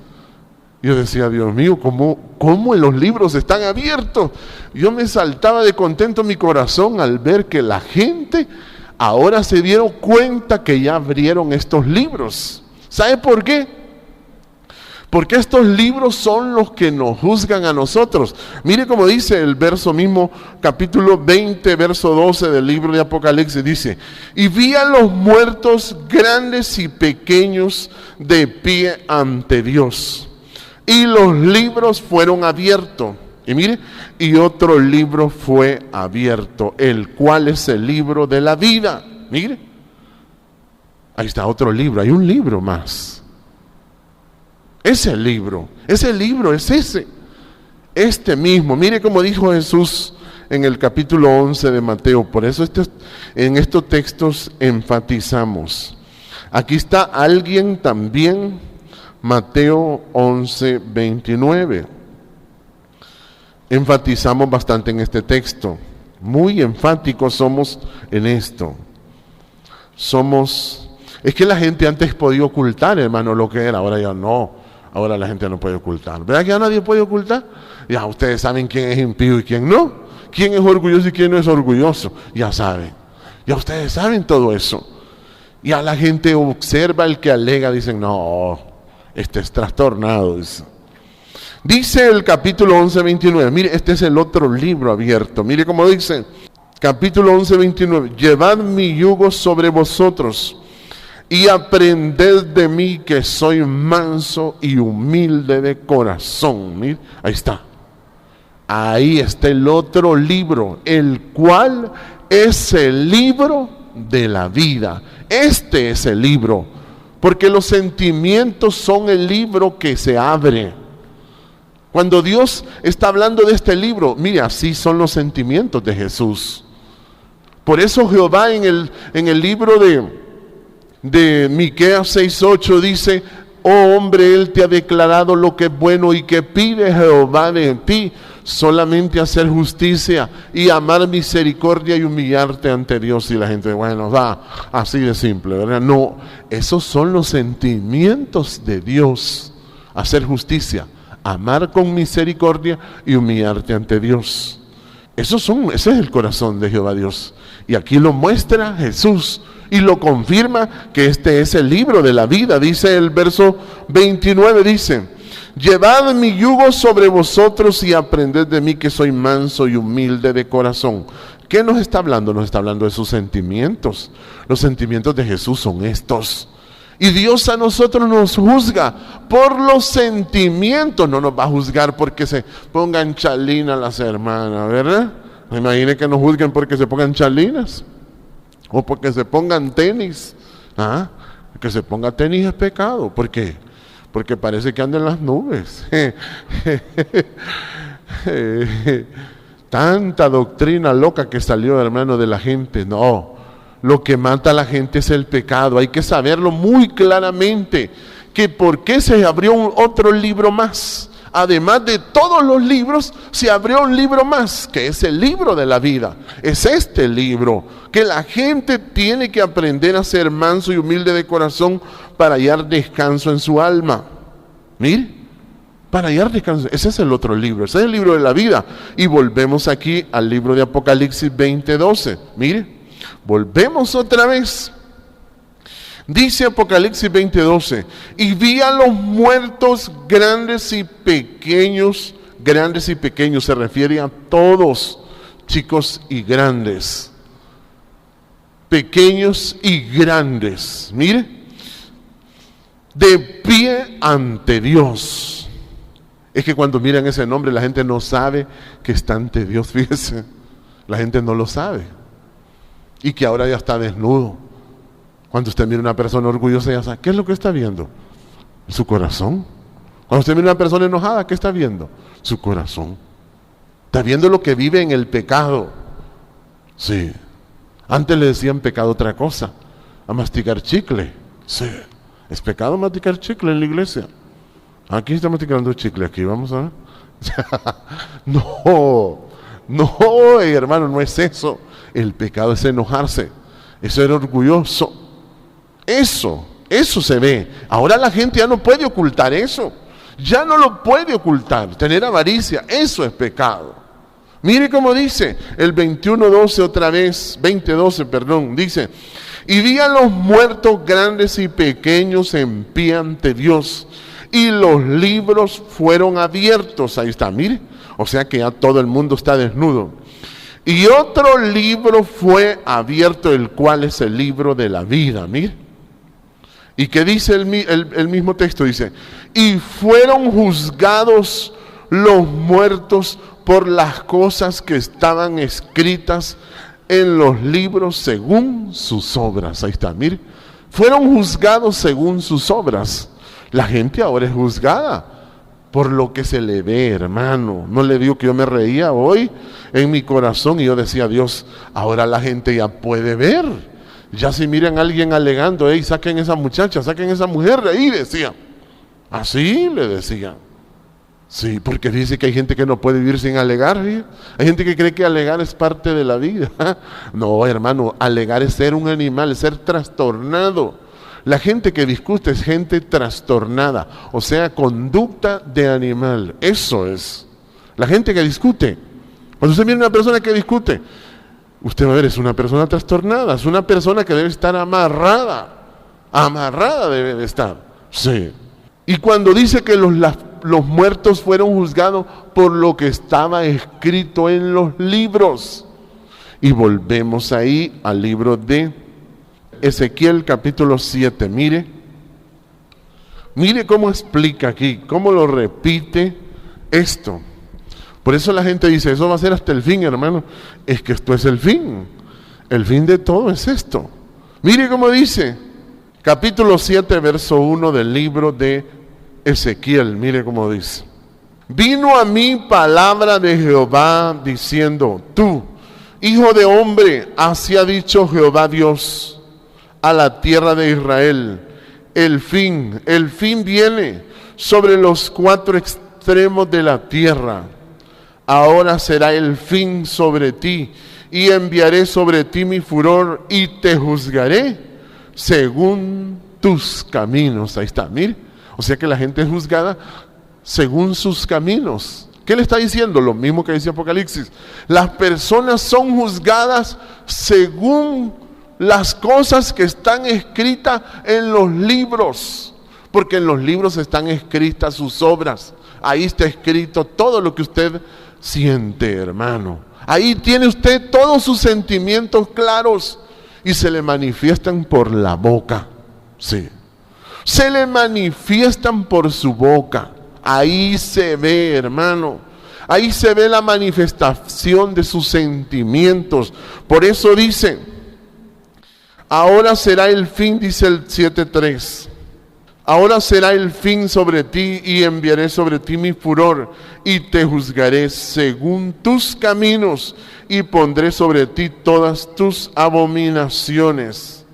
Speaker 1: Yo decía, Dios mío, ¿cómo los libros están abiertos? Yo me saltaba de contento mi corazón al ver que la gente ahora se dieron cuenta que ya abrieron estos libros. ¿Sabe por qué? Porque estos libros son los que nos juzgan a nosotros. Mire cómo dice el verso mismo, capítulo 20, verso 12 del libro de Apocalipsis, dice: y vi a los muertos grandes y pequeños de pie ante Dios, y los libros fueron abiertos. Y mire, y otro libro fue abierto, el cual es el libro de la vida. Mire, ahí está otro libro, hay un libro más. Ese libro es ese, este mismo. Mire cómo dijo Jesús en el capítulo 11 de Mateo. Por eso en estos textos enfatizamos. Aquí está alguien también, Mateo 11, 29. Enfatizamos bastante en este texto. Muy enfáticos somos en esto. Es que la gente antes podía ocultar, hermano, lo que era, ahora ya no. Ahora la gente no puede ocultar. ¿Verdad que ya nadie puede ocultar? Ya ustedes saben quién es impío y quién no. Quién es orgulloso y quién no es orgulloso. Ya saben. Ya ustedes saben todo eso. Ya la gente observa el que alega. Dicen, no, este es trastornado. Dice el capítulo 11, 29. Mire, este es el otro libro abierto. Mire cómo dice. Capítulo 11, 29. Llevad mi yugo sobre vosotros y aprended de mí, que soy manso y humilde de corazón. Mire, ahí está. Ahí está el otro libro, el cual es el libro de la vida. Este es el libro Porque los sentimientos son el libro que se abre. Cuando Dios está hablando de este libro, mira, así son los sentimientos de Jesús. Por eso Jehová en el libro de Miqueas 6:8 dice: oh hombre, Él te ha declarado lo que es bueno, y que pide Jehová de ti, solamente hacer justicia y amar misericordia y humillarte ante Dios. Y la gente, bueno, va, así de simple, ¿verdad? No, esos son los sentimientos de Dios: hacer justicia, amar con misericordia y humillarte ante Dios. Ese es el corazón de Jehová Dios. Y aquí lo muestra Jesús y lo confirma que este es el libro de la vida. Dice el verso 29, dice: llevad mi yugo sobre vosotros y aprended de mí, que soy manso y humilde de corazón. ¿Qué nos está hablando? Nos está hablando de sus sentimientos. Los sentimientos de Jesús son estos. Y Dios a nosotros nos juzga por los sentimientos. No nos va a juzgar porque se pongan chalinas las hermanas, ¿verdad? Imagine que nos juzguen porque se pongan chalinas o porque se pongan tenis. Que se ponga tenis es pecado. ¿Por qué? Porque parece que anda en las nubes. Tanta doctrina loca que salió, hermano, de la gente. No, lo que mata a la gente es el pecado. Hay que saberlo muy claramente, que por qué se abrió otro libro más. Además de todos los libros, se abrió un libro más, que es el libro de la vida. Es este libro, que la gente tiene que aprender a ser manso y humilde de corazón para hallar descanso en su alma. Mire, para hallar descanso. Ese es el otro libro, ese es el libro de la vida. Y volvemos aquí al libro de Apocalipsis 20:12. Mire, volvemos otra vez. Dice Apocalipsis 20:12: y vi a los muertos grandes y pequeños. Grandes y pequeños se refiere a todos, chicos y grandes, pequeños y grandes. Mire, de pie ante Dios. Es que cuando miran ese nombre la gente no sabe que está ante Dios. Fíjese, la gente no lo sabe. Y que ahora ya está desnudo. Cuando usted mira a una persona orgullosa, ya sabe, ¿qué es lo que está viendo? Su corazón. Cuando usted mira a una persona enojada, ¿qué está viendo? Su corazón. Está viendo lo que vive en el pecado. Sí. Antes le decían pecado otra cosa, a masticar chicle. Sí. ¿Es pecado masticar chicle en la iglesia? Aquí está masticando chicle, aquí, vamos a ver. No, hermano, no es eso. El pecado es enojarse, es ser orgulloso. Eso se ve. Ahora la gente ya no puede ocultar eso. Ya no lo puede ocultar. Tener avaricia, eso es pecado. Mire cómo dice el 21:12 otra vez, 20:12, perdón, dice: y vi a los muertos grandes y pequeños en pie ante Dios, y los libros fueron abiertos. Ahí está, mire. O sea que ya todo el mundo está desnudo. Y otro libro fue abierto, el cual es el libro de la vida. Mire. ¿Y qué dice el mismo texto? Dice: y fueron juzgados los muertos por las cosas que estaban escritas en los libros según sus obras. Ahí está, mire. Fueron juzgados según sus obras. La gente ahora es juzgada por lo que se le ve, hermano. No le digo que yo me reía hoy en mi corazón y yo decía: Dios, ahora la gente ya puede ver. Ya si miran a alguien alegando, saquen esa muchacha, saquen esa mujer de ahí, decían. Así le decían. Sí, porque dice que hay gente que no puede vivir sin alegar. ¿Sí? Hay gente que cree que alegar es parte de la vida. No, hermano, alegar es ser un animal, es ser trastornado. La gente que discute es gente trastornada, o sea, conducta de animal. Eso es. La gente que discute. Cuando usted mira a una persona que discute, usted va a ver, es una persona trastornada, es una persona que debe estar amarrada. Amarrada debe de estar. Sí. Y cuando dice que los muertos fueron juzgados por lo que estaba escrito en los libros. Y volvemos ahí al libro de Ezequiel capítulo 7. Mire cómo explica aquí, cómo lo repite esto. Por eso la gente dice, eso va a ser hasta el fin, hermano. Es que esto es el fin. El fin de todo es esto. Mire cómo dice: Capítulo 7, verso 1 del libro de Ezequiel. Mire cómo dice. Vino a mí palabra de Jehová diciendo: tú, hijo de hombre, así ha dicho Jehová Dios a la tierra de Israel. El fin viene sobre los cuatro extremos de la tierra. Ahora será el fin sobre ti, y enviaré sobre ti mi furor, y te juzgaré según tus caminos. Ahí está, mire. O sea que la gente es juzgada según sus caminos. ¿Qué le está diciendo? Lo mismo que dice Apocalipsis. Las personas son juzgadas según las cosas que están escritas en los libros, porque en los libros están escritas sus obras. Ahí está escrito todo lo que usted siente, hermano. Ahí tiene usted todos sus sentimientos claros y se le manifiestan por la boca. Sí, se le manifiestan por su boca. Ahí se ve, hermano. Ahí se ve la manifestación de sus sentimientos. Por eso dice: ahora será el fin, dice el 7:3. Ahora será el fin sobre ti, y enviaré sobre ti mi furor, y te juzgaré según tus caminos, y pondré sobre ti todas tus abominaciones.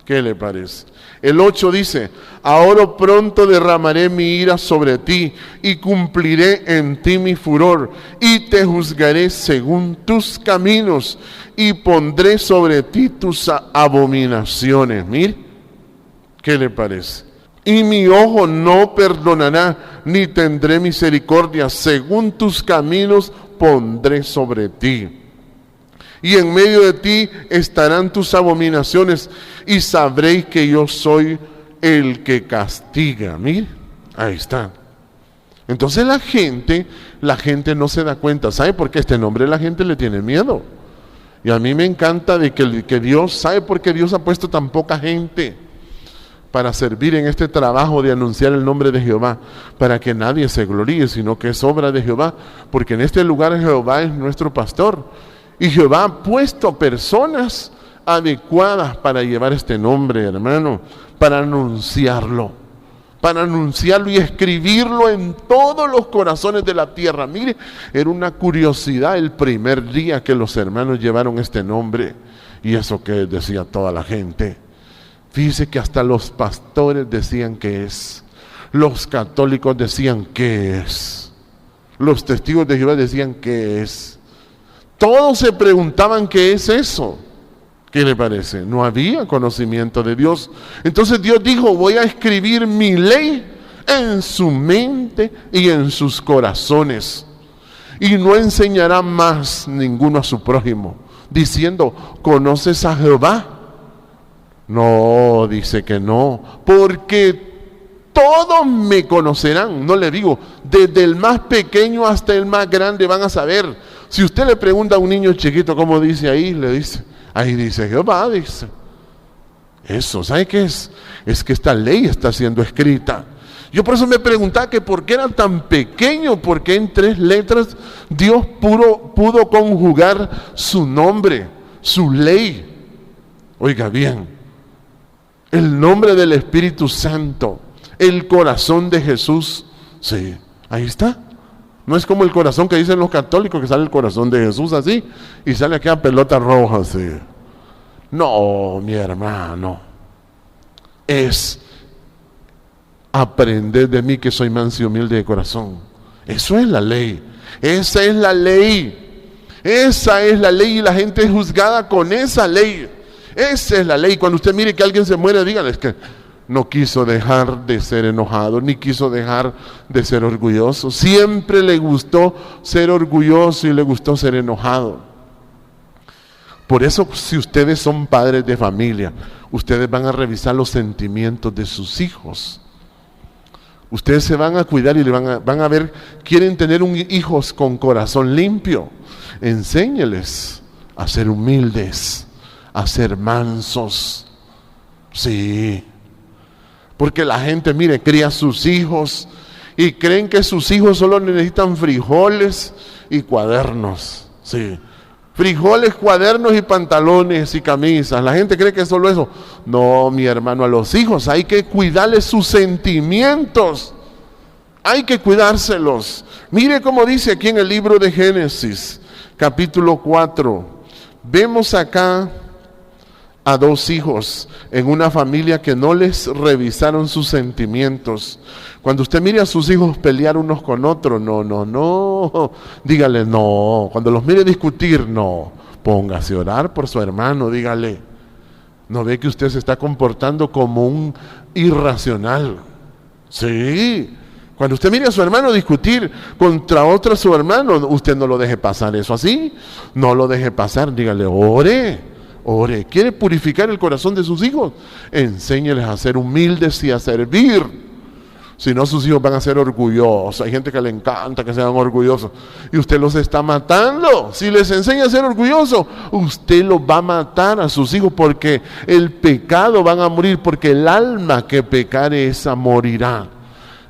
Speaker 1: ¿Qué le parece? El 8 dice: ahora pronto derramaré mi ira sobre ti, y cumpliré en ti mi furor, y te juzgaré según tus caminos, y pondré sobre ti tus abominaciones. Mire, ¿qué le parece? Y mi ojo no perdonará, ni tendré misericordia, según tus caminos pondré sobre ti. Y en medio de ti estarán tus abominaciones, y sabréis que yo soy el que castiga. Mire, ahí está. Entonces la gente no se da cuenta. ¿Sabe por qué este nombre la gente le tiene miedo? Y a mí me encanta de que Dios, ¿sabe por qué Dios ha puesto tan poca gente para servir en este trabajo de anunciar el nombre de Jehová? Para que nadie se gloríe, sino que es obra de Jehová. Porque en este lugar Jehová es nuestro pastor. Y Jehová ha puesto personas adecuadas para llevar este nombre, hermano, para anunciarlo y escribirlo en todos los corazones de la tierra. Mire, era una curiosidad el primer día que los hermanos llevaron este nombre, y eso que decía toda la gente. Fíjese que hasta los pastores decían que es, los católicos decían que es, los testigos de Jehová decían que es. Todos se preguntaban qué es eso. ¿Qué le parece? No había conocimiento de Dios. Entonces Dios dijo: voy a escribir mi ley en su mente y en sus corazones, y no enseñará más ninguno a su prójimo, diciendo: ¿conoces a Jehová? No, dice que no, porque todos me conocerán. No le digo, desde el más pequeño hasta el más grande van a saber. Si usted le pregunta a un niño chiquito cómo dice ahí, le dice, ahí dice Jehová, dice. Eso, ¿sabe qué es? Es que esta ley está siendo escrita. Yo por eso me preguntaba que por qué era tan pequeño, porque en 3 letras Dios pudo conjugar su nombre, su ley. Oiga bien, el nombre del Espíritu Santo, el corazón de Jesús. Sí, ahí está. No es como el corazón que dicen los católicos, que sale el corazón de Jesús así, y sale aquella pelota roja así. No, mi hermano, es aprender de mí que soy manso y humilde de corazón. Eso es la ley. Esa es la ley. Esa es la ley, y la gente es juzgada con esa ley. Esa es la ley. Cuando usted mire que alguien se muere, dígale: es que no quiso dejar de ser enojado, ni quiso dejar de ser orgulloso. Siempre le gustó ser orgulloso y le gustó ser enojado. Por eso, si ustedes son padres de familia, ustedes van a revisar los sentimientos de sus hijos. Ustedes se van a cuidar y van a ver, quieren tener hijos con corazón limpio. Enséñeles a ser humildes, a ser mansos. Sí. Porque la gente, mire, cría a sus hijos y creen que sus hijos solo necesitan frijoles y cuadernos. Sí. Frijoles, cuadernos y pantalones y camisas. La gente cree que es solo eso. No, mi hermano, a los hijos hay que cuidarles sus sentimientos. Hay que cuidárselos. Mire cómo dice aquí en el libro de Génesis, capítulo 4. Vemos acá a dos hijos en una familia que no les revisaron sus sentimientos. Cuando usted mire a sus hijos pelear unos con otros, no, dígale no. Cuando los mire discutir, no. Póngase a orar por su hermano, dígale. ¿No ve que usted se está comportando como un irracional? Sí. Cuando usted mire a su hermano discutir contra otro su hermano, usted no lo deje pasar eso así. No lo deje pasar, dígale, ore. ¿Quiere purificar el corazón de sus hijos? Enséñeles a ser humildes y a servir. Si no, sus hijos van a ser orgullosos. Hay gente que le encanta que sean orgullosos. Y usted los está matando. Si les enseña a ser orgullosos, usted los va a matar a sus hijos, porque el pecado van a morir, porque el alma que pecare esa morirá.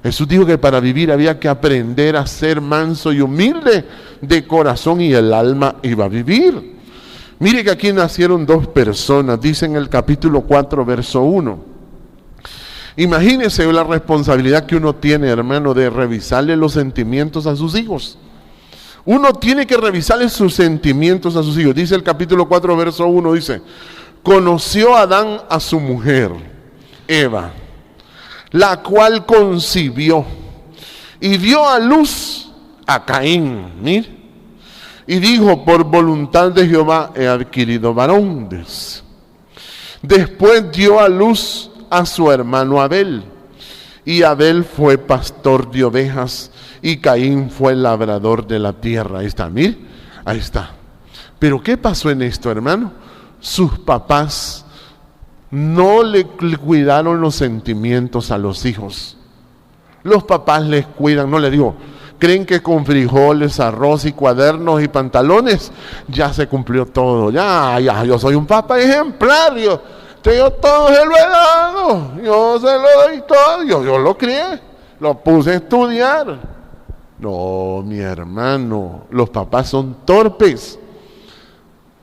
Speaker 1: Jesús dijo que para vivir había que aprender a ser manso y humilde de corazón, y el alma iba a vivir. Mire que aquí nacieron dos personas, dice en el capítulo 4, verso 1. Imagínese la responsabilidad que uno tiene, hermano, de revisarle los sentimientos a sus hijos. Uno tiene que revisarle sus sentimientos a sus hijos. Dice el capítulo 4, verso 1, dice: conoció Adán a su mujer, Eva, la cual concibió y dio a luz a Caín. Mire. Y dijo: por voluntad de Jehová he adquirido varón. Después dio a luz a su hermano Abel. Y Abel fue pastor de ovejas y Caín fue labrador de la tierra. Ahí está, mire, ahí está. Pero ¿qué pasó en esto, hermano? Sus papás no le cuidaron los sentimientos a los hijos. Los papás les cuidan, no le digo, creen que con frijoles, arroz y cuadernos y pantalones ya se cumplió todo. Ya, yo soy un papá ejemplar, yo todo se lo he dado, yo se lo doy todo, yo lo crié, lo puse a estudiar. No, mi hermano, los papás son torpes.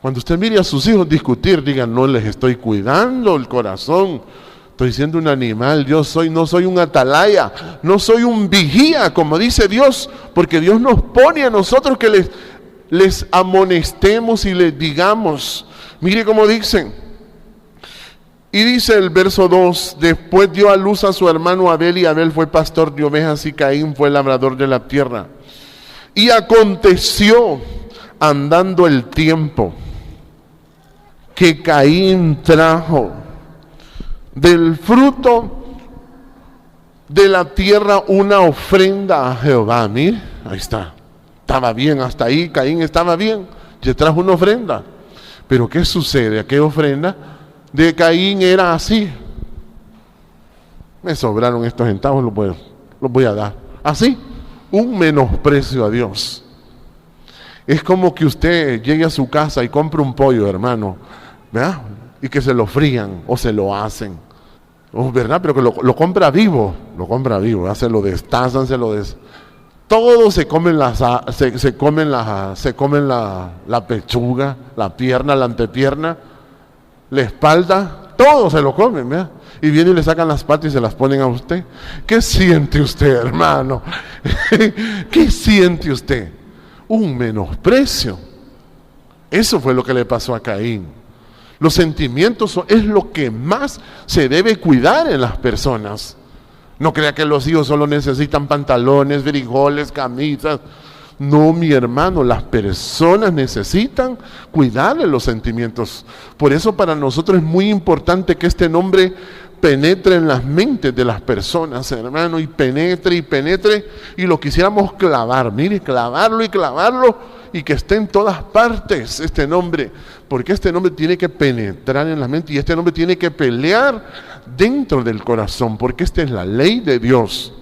Speaker 1: Cuando usted mire a sus hijos discutir, digan: no les estoy cuidando el corazón, estoy siendo un animal. No soy un atalaya, no soy un vigía, como dice Dios, porque Dios nos pone a nosotros que les amonestemos y les digamos. Mire cómo dicen. Y dice el verso 2: después dio a luz a su hermano Abel, y Abel fue pastor de ovejas y Caín fue labrador de la tierra. Y aconteció, andando el tiempo, que Caín trajo del fruto de la tierra una ofrenda a Jehová. Mire, ahí está. Estaba bien, hasta ahí Caín estaba bien. Le trajo una ofrenda. Pero ¿qué sucede? Aquella ofrenda de Caín era así: me sobraron estos centavos, los voy a dar. Así, un menosprecio a Dios. Es como que usted llegue a su casa y compre un pollo, hermano, ¿verdad? Y que se lo frían o se lo hacen, ¿verdad? Pero que lo compra vivo, ¿verdad? Se lo destazan, todos se comen la pechuga, la pierna, la antepierna, la espalda, todo se lo comen, ¿verdad? Y vienen y le sacan las patas y se las ponen a usted. ¿Qué siente usted, hermano? ¿Qué siente usted? Un menosprecio. Eso fue lo que le pasó a Caín. Los sentimientos es lo que más se debe cuidar en las personas. No crea que los hijos solo necesitan pantalones, frijoles, camisas. No, mi hermano, las personas necesitan cuidarle los sentimientos. Por eso para nosotros es muy importante que este nombre penetre en las mentes de las personas, hermano, y penetre, y lo quisiéramos clavar, mire, clavarlo, y que esté en todas partes este nombre, porque este nombre tiene que penetrar en la mente, y este nombre tiene que pelear dentro del corazón, porque esta es la ley de Dios.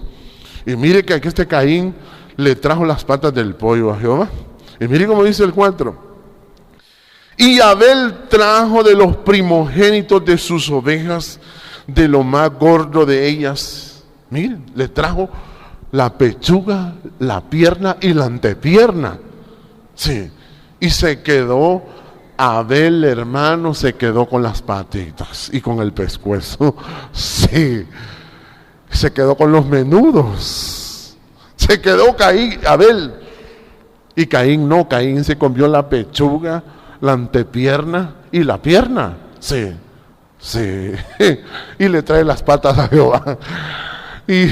Speaker 1: Y mire que aquí este Caín le trajo las patas del pollo a Jehová, y mire cómo dice el 4: y Abel trajo de los primogénitos de sus ovejas, de lo más gordo de ellas. Miren, le trajo la pechuga, la pierna y la antepierna. Sí. Y se quedó, Abel, hermano, se quedó con las patitas y con el pescuezo. Sí, se quedó con los menudos. Se quedó Caín, Abel. Y Caín no, Caín se comió la pechuga, la antepierna y la pierna. Sí, sí. Y le trae las patas a Jehová. Y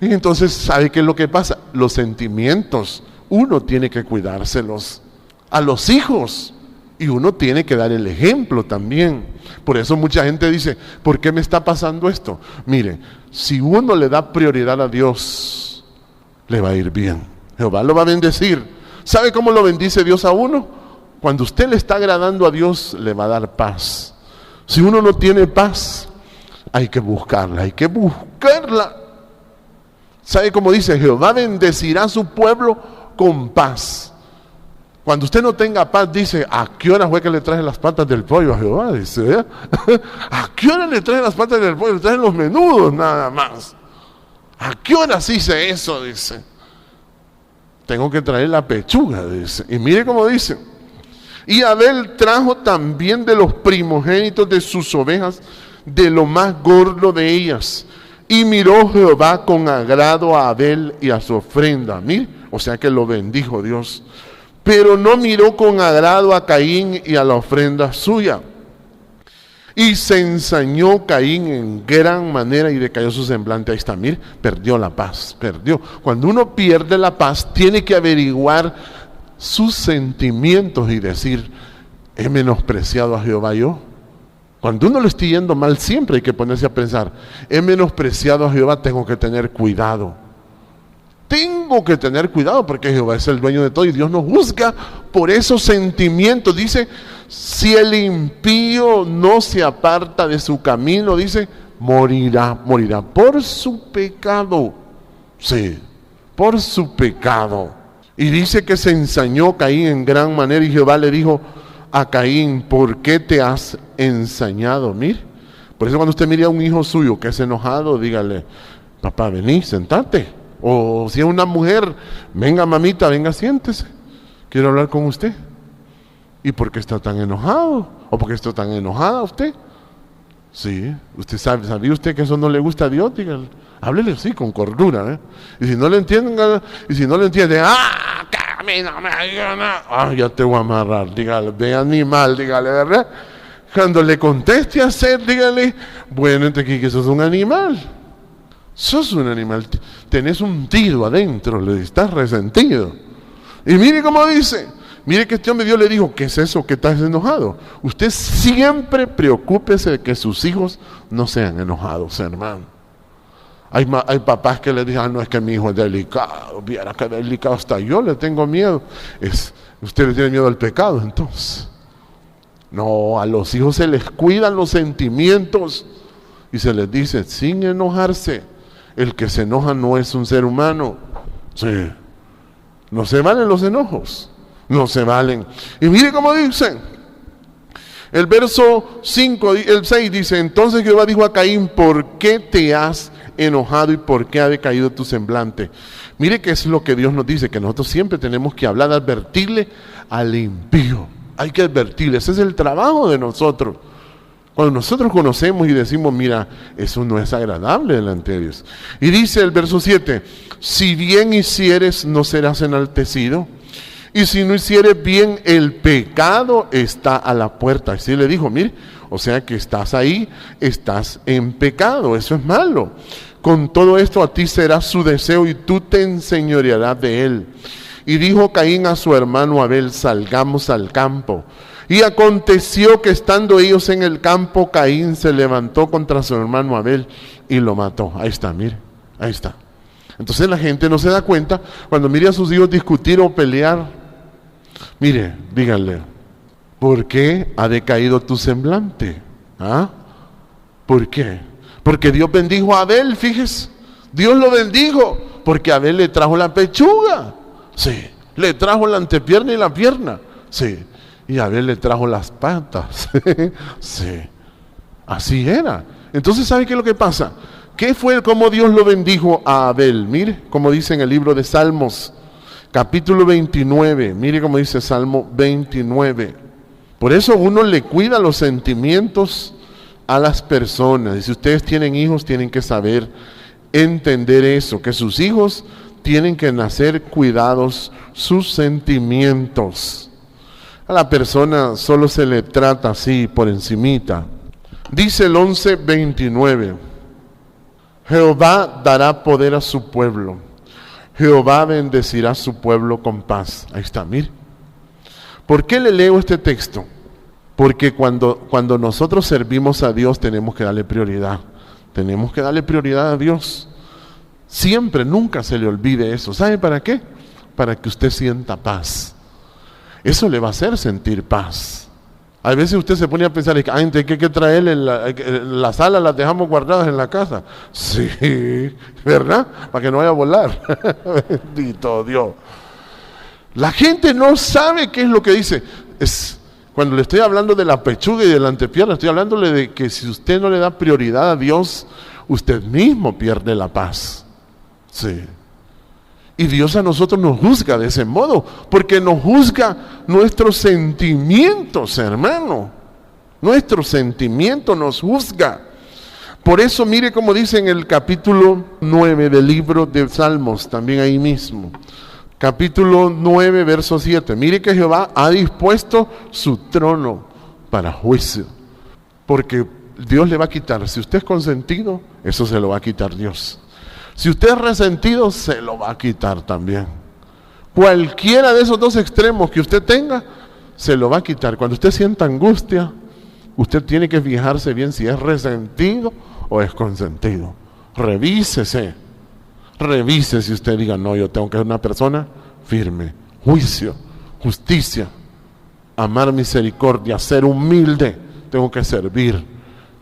Speaker 1: entonces, ¿sabe qué es lo que pasa? Los sentimientos, uno tiene que cuidárselos a los hijos. Y uno tiene que dar el ejemplo también. Por eso mucha gente dice, ¿por qué me está pasando esto? Mire, si uno le da prioridad a Dios, le va a ir bien. Jehová lo va a bendecir. ¿Sabe cómo lo bendice Dios a uno? Cuando usted le está agradando a Dios, le va a dar paz. Si uno no tiene paz, hay que buscarla, hay que buscarla. ¿Sabe cómo dice? Jehová bendecirá a su pueblo con paz. Cuando usted no tenga paz, dice, ¿a qué hora fue que le traje las patas del pollo a Jehová? Dice, ¿a qué hora le traje las patas del pollo? Le traje los menudos nada más. ¿A qué hora se hice eso? Dice, tengo que traer la pechuga, dice. Y mire cómo dice, y Abel trajo también de los primogénitos de sus ovejas, de lo más gordo de ellas. Y miró Jehová con agrado a Abel y a su ofrenda. Mire, o sea que lo bendijo Dios. Pero no miró con agrado a Caín y a la ofrenda suya. Y se ensañó Caín en gran manera y decayó su semblante. Ahí está, mire, perdió la paz, perdió. Cuando uno pierde la paz, tiene que averiguar sus sentimientos y decir, ¿he menospreciado a Jehová yo? Cuando uno le esté yendo mal, siempre hay que ponerse a pensar, ¿he menospreciado a Jehová? Tengo que tener cuidado. Tengo que tener cuidado porque Jehová es el dueño de todo y Dios nos juzga por esos sentimientos. Dice, si el impío no se aparta de su camino, dice, morirá por su pecado. Sí, por su pecado. Y dice que se ensañó Caín en gran manera y Jehová le dijo a Caín, ¿por qué te has ensañado? Mire, por eso cuando usted mire a un hijo suyo que es enojado, dígale, papá, vení, sentate. O si es una mujer, venga mamita, venga, siéntese, quiero hablar con usted. ¿Y por qué está tan enojado? ¿O por qué está tan enojada usted? Sí, usted ¿sabía usted que eso no le gusta a Dios? Dígale, háblele así, con cordura, Y si no le entiende, que a mí no me diga nada, ya te voy a amarrar, dígale, ve animal, dígale, ¿verdad? Cuando le conteste a hacer, dígale, bueno, entonces que sos un animal. Sos un animal, tenés un tiro adentro, le estás resentido. Y mire cómo dice, mire que este hombre Dios le dijo, ¿qué es eso que estás enojado? Usted siempre preocúpese de que sus hijos no sean enojados, hermano. Hay papás que le dicen, no, es que mi hijo es delicado, viera que delicado, hasta yo le tengo miedo. Usted le tiene miedo al pecado, entonces. No, a los hijos se les cuidan los sentimientos y se les dice, sin enojarse. El que se enoja no es un ser humano. Sí. No se valen los enojos. No se valen. Y mire cómo dice. El verso 5, el 6 dice, entonces Jehová dijo a Caín, ¿por qué te has enojado y por qué ha decaído tu semblante? Mire que es lo que Dios nos dice, que nosotros siempre tenemos que hablar, advertirle al impío. Hay que advertirle, ese es el trabajo de nosotros. Cuando nosotros conocemos y decimos, mira, eso no es agradable delante de Dios. Y dice el verso 7, si bien hicieres, no serás enaltecido. Y si no hicieres bien, el pecado está a la puerta. Así le dijo, mire, o sea que estás ahí, estás en pecado, eso es malo. Con todo esto a ti será su deseo y tú te enseñorearás de él. Y dijo Caín a su hermano Abel, salgamos al campo. Y aconteció que estando ellos en el campo, Caín se levantó contra su hermano Abel y lo mató. Ahí está, mire, ahí está. Entonces la gente no se da cuenta cuando mire a sus hijos discutir o pelear. Mire, díganle, ¿por qué ha decaído tu semblante? ¿Ah? ¿Por qué? Porque Dios bendijo a Abel, fíjese. Dios lo bendijo porque Abel le trajo la pechuga. Sí, le trajo la antepierna y la pierna. Sí. Y Abel le trajo las patas. Sí, así era. Entonces, ¿sabe qué es lo que pasa? ¿Qué fue cómo Dios lo bendijo a Abel? Mire, como dice en el libro de Salmos, capítulo 29, mire cómo dice Salmo 29. Por eso uno le cuida los sentimientos a las personas. Y si ustedes tienen hijos, tienen que saber entender eso, que sus hijos tienen que nacer cuidados sus sentimientos. A la persona solo se le trata así, por encimita. Dice el 11:29, Jehová dará poder a su pueblo, Jehová bendecirá a su pueblo con paz. Ahí está, mire. ¿Por qué le leo este texto? Porque cuando nosotros servimos a Dios tenemos que darle prioridad. Tenemos que darle prioridad a Dios. Siempre, nunca se le olvide eso. ¿Sabe para qué? Para que usted sienta paz. Eso le va a hacer sentir paz. A veces usted se pone a pensar, antes hay que traerle la sala, las dejamos guardadas en la casa. Sí, ¿verdad? Para que no vaya a volar. Bendito Dios. La gente no sabe qué es lo que dice. Cuando le estoy hablando de la pechuga y de la antepierna, estoy hablándole de que si usted no le da prioridad a Dios, usted mismo pierde la paz. Sí. Y Dios a nosotros nos juzga de ese modo, porque nos juzga nuestros sentimientos, hermano. Nuestro sentimiento nos juzga. Por eso mire cómo dice en el capítulo 9 del libro de Salmos, también ahí mismo. Capítulo 9, verso 7. Mire que Jehová ha dispuesto su trono para juicio. Porque Dios le va a quitar. Si usted es consentido, eso se lo va a quitar Dios. Si usted es resentido, se lo va a quitar también. Cualquiera de esos dos extremos que usted tenga, se lo va a quitar. Cuando usted sienta angustia, usted tiene que fijarse bien si es resentido o es consentido. Revísese. Revise si usted diga, no, yo tengo que ser una persona firme. Juicio, justicia, amar misericordia, ser humilde, tengo que servir.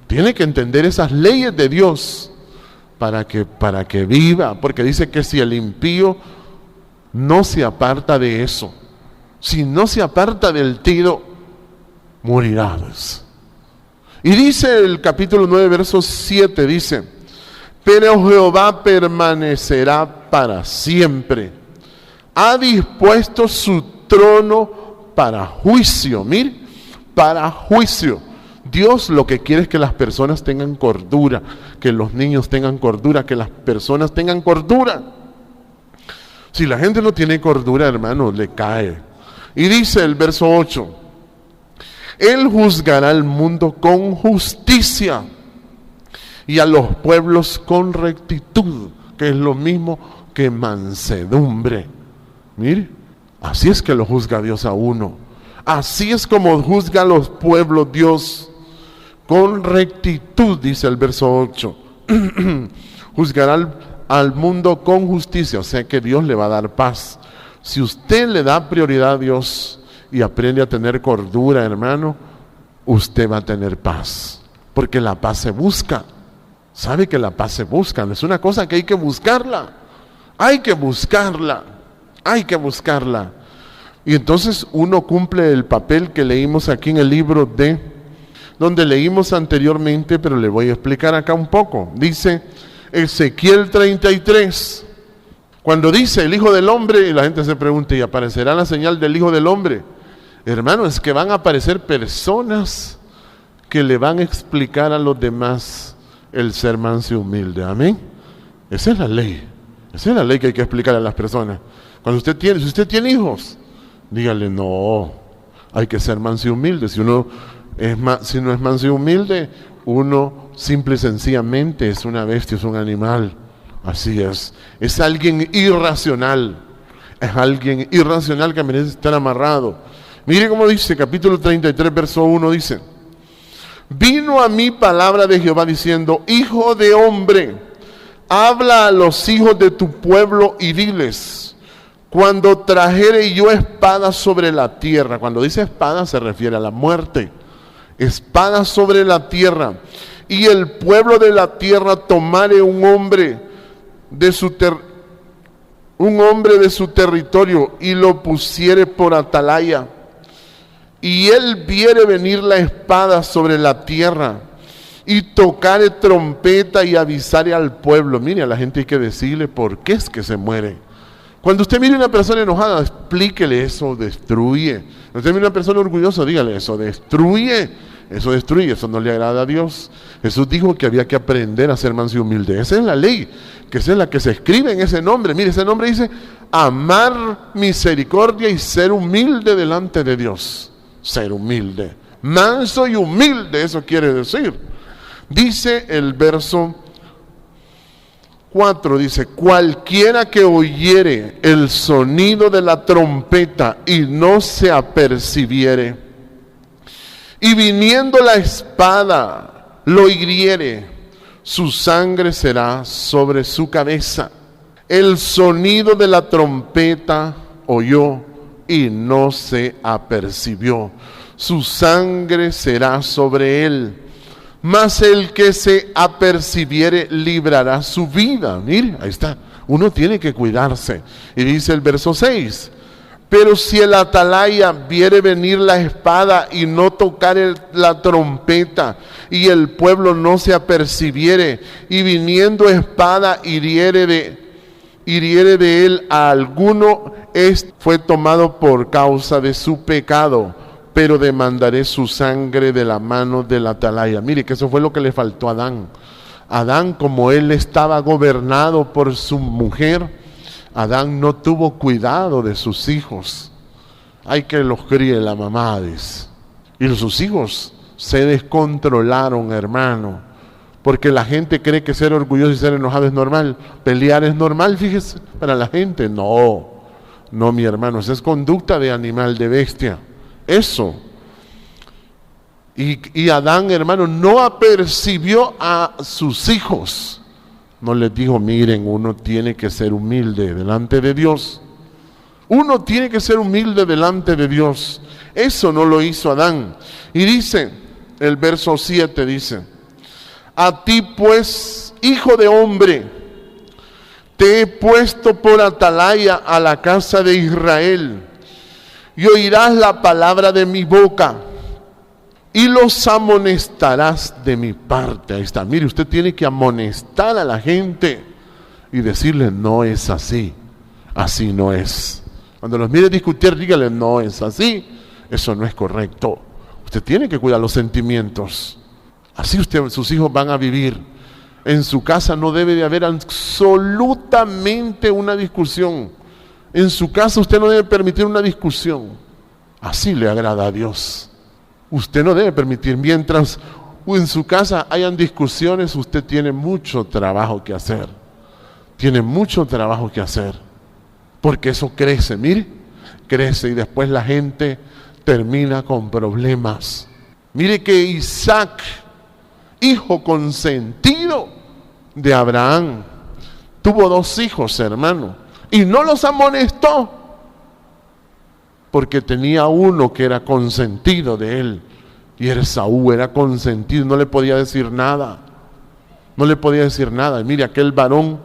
Speaker 1: Tiene que entender esas leyes de Dios para que viva, porque dice que si el impío no se aparta de eso, si no se aparta del tiro, morirá. Y dice el capítulo 9, verso 7, dice, pero Jehová permanecerá para siempre. Ha dispuesto su trono para juicio. Mire, para juicio. Dios lo que quiere es que las personas tengan cordura, que los niños tengan cordura, que las personas tengan cordura. Si la gente no tiene cordura, hermano, le cae. Y dice el verso 8, Él juzgará al mundo con justicia y a los pueblos con rectitud, que es lo mismo que mansedumbre. Mire, así es que lo juzga Dios a uno. Así es como juzga a los pueblos Dios, con rectitud, dice el verso 8. Juzgará al mundo con justicia, o sea que Dios le va a dar paz. Si usted le da prioridad a Dios y aprende a tener cordura, hermano, usted va a tener paz, porque la paz se busca. Sabe que la paz se busca, es una cosa que hay que buscarla. Hay que buscarla. Hay que buscarla. Y entonces uno cumple el papel que leímos aquí en el libro donde leímos anteriormente, pero le voy a explicar acá un poco. Dice Ezequiel 33, cuando dice el Hijo del Hombre, y la gente se pregunta, ¿y aparecerá la señal del Hijo del Hombre? Hermano, es que van a aparecer personas que le van a explicar a los demás el ser manso y humilde. Amén. Esa es la ley. Esa es la ley que hay que explicar a las personas. Si usted tiene hijos, dígale, no, hay que ser manso y humilde. Si no es manso y humilde, uno simple y sencillamente es una bestia, es un animal. Así es. Es alguien irracional. Es alguien irracional que merece estar amarrado. Mire cómo dice, capítulo 33, verso 1, dice, vino a mí palabra de Jehová diciendo, hijo de hombre, habla a los hijos de tu pueblo y diles, cuando trajere yo espada sobre la tierra. Cuando dice espada se refiere a la muerte. Espada sobre la tierra. Y el pueblo de la tierra tomare un hombre de su territorio y lo pusiere por atalaya. Y él viere venir la espada sobre la tierra y tocare trompeta y avisare al pueblo. Mire, a la gente hay que decirle por qué es que se muere. Cuando usted mire a una persona enojada, explíquele: eso destruye. Cuando usted mire a una persona orgullosa, dígale: eso destruye. Eso destruye, eso no le agrada a Dios. Jesús dijo que había que aprender a ser manso y humilde. Esa es la ley, que esa es la que se escribe en ese nombre. Mire, ese nombre dice: amar misericordia y ser humilde delante de Dios. Ser humilde, manso y humilde, eso quiere decir. Dice el verso 4, dice: cualquiera que oyere el sonido de la trompeta y no se apercibiere, y viniendo la espada lo hiriere, su sangre será sobre su cabeza. El sonido de la trompeta oyó y no se apercibió, su sangre será sobre él. Mas el que se apercibiere librará su vida. Mire, ahí está. Uno tiene que cuidarse. Y dice el verso 6: pero si el atalaya viere venir la espada y no tocare la trompeta, y el pueblo no se apercibiere, y viniendo espada hiriere de él a alguno, este fue tomado por causa de su pecado, pero demandaré su sangre de la mano del atalaya. Mire que eso fue lo que le faltó a Adán. Adán, como él estaba gobernado por su mujer, Adán no tuvo cuidado de sus hijos. Hay que los críe la mamá, dice. Y sus hijos se descontrolaron, hermano. Porque la gente cree que ser orgulloso y ser enojado es normal. Pelear es normal, fíjese, para la gente. No, mi hermano, esa es conducta de animal, de bestia. Eso. Y Adán, hermano, no apercibió a sus hijos. No les dijo: miren, uno tiene que ser humilde delante de Dios. Uno tiene que ser humilde delante de Dios. Eso no lo hizo Adán. Y dice, el verso 7 dice: a ti pues, hijo de hombre, te he puesto por atalaya a la casa de Israel, y oirás la palabra de mi boca, y los amonestarás de mi parte. Ahí está. Mire, usted tiene que amonestar a la gente y decirle: no es así, así no es. Cuando los mire discutir, dígale: no es así, eso no es correcto. Usted tiene que cuidar los sentimientos. Así sus hijos van a vivir. En su casa no debe de haber absolutamente una discusión. En su casa usted no debe permitir una discusión. Así le agrada a Dios. Usted no debe permitir. Mientras en su casa hayan discusiones, usted tiene mucho trabajo que hacer. Tiene mucho trabajo que hacer. Porque eso crece, mire, crece, y después la gente termina con problemas. Mire que Isaac, hijo consentido de Abraham, tuvo 2 hijos, hermano, y no los amonestó, porque tenía uno que era consentido de él, y Esaú era consentido, no le podía decir nada. No le podía decir nada. Y mire, aquel varón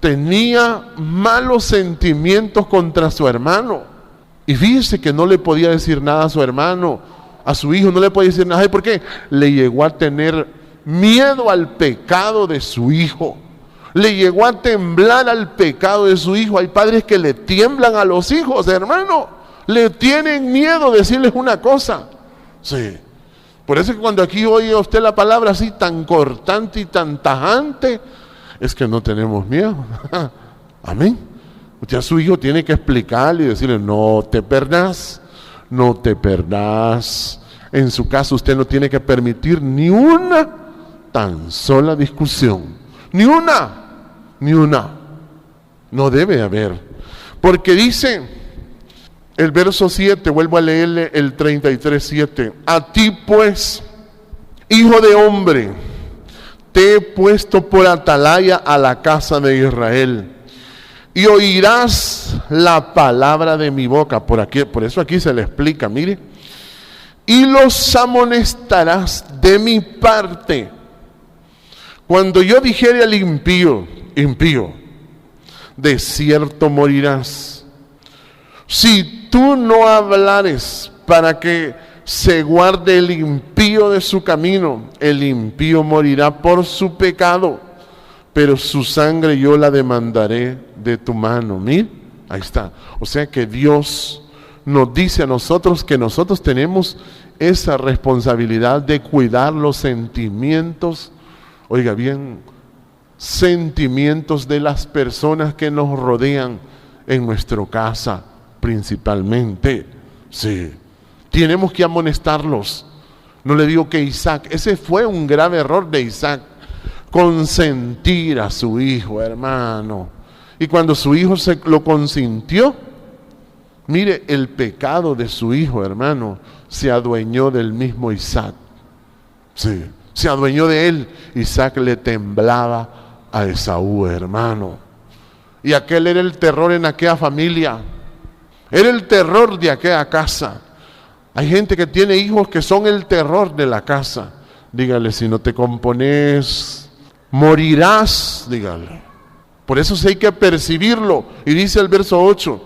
Speaker 1: tenía malos sentimientos contra su hermano. Y fíjese que no le podía decir nada a su hermano, a su hijo, no le podía decir nada. ¿Y por qué? Le llegó a tener miedo al pecado de su hijo. Le llegó a temblar al pecado de su hijo. Hay padres que le tiemblan a los hijos, hermano. Le tienen miedo decirles una cosa. Sí. Por eso que cuando aquí oye usted la palabra así tan cortante y tan tajante, es que no tenemos miedo. Amén. Usted a su hijo tiene que explicarle y decirle: no te perdás, no te perdás. En su caso usted no tiene que permitir ni una tan sola discusión. Ni una. No debe haber. Porque dice el verso 7, vuelvo a leerle el 33:7. A ti pues, hijo de hombre, te he puesto por atalaya a la casa de Israel, y oirás la palabra de mi boca. Por eso aquí se le explica, mire. Y los amonestarás de mi parte. Cuando yo dijere al impío, de cierto morirás. Si tú no hablares para que se guarde el impío de su camino, el impío morirá por su pecado, pero su sangre yo la demandaré de tu mano. Mira, Ahí está. O sea que Dios nos dice a nosotros que nosotros tenemos esa responsabilidad de cuidar los sentimientos, oiga bien, sentimientos de las personas que nos rodean en nuestra casa principalmente. Sí, tenemos que amonestarlos. No le digo que Isaac, ese fue un grave error de Isaac, consentir a su hijo, hermano. Y cuando su hijo se lo consintió, mire, el pecado de su hijo, hermano, se adueñó del mismo Isaac. Sí, se adueñó de él. Isaac le temblaba a Esaú, hermano. Y aquel era el terror en aquella familia. Era el terror de aquella casa. Hay gente que tiene hijos que son el terror de la casa. Dígale, si no te compones, morirás, dígale. Por eso sí hay que percibirlo. Y dice el verso 8,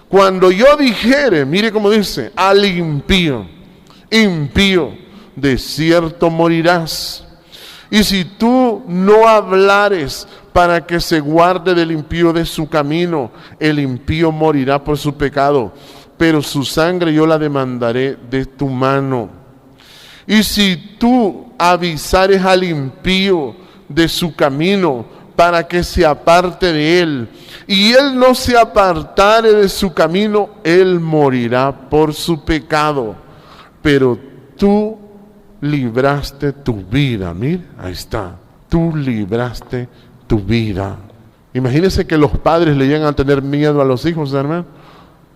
Speaker 1: cuando yo dijere, mire cómo dice, al impío, de cierto morirás. Y si tú no hablares para que se guarde del impío de su camino, el impío morirá por su pecado, pero su sangre yo la demandaré de tu mano. Y si tú avisares al impío de su camino, para que se aparte de él, y él no se apartare de su camino, él morirá por su pecado, pero tú libraste tu vida. Mira, ahí está, tú libraste tu vida. Imagínense que los padres le llegan a tener miedo a los hijos, hermano,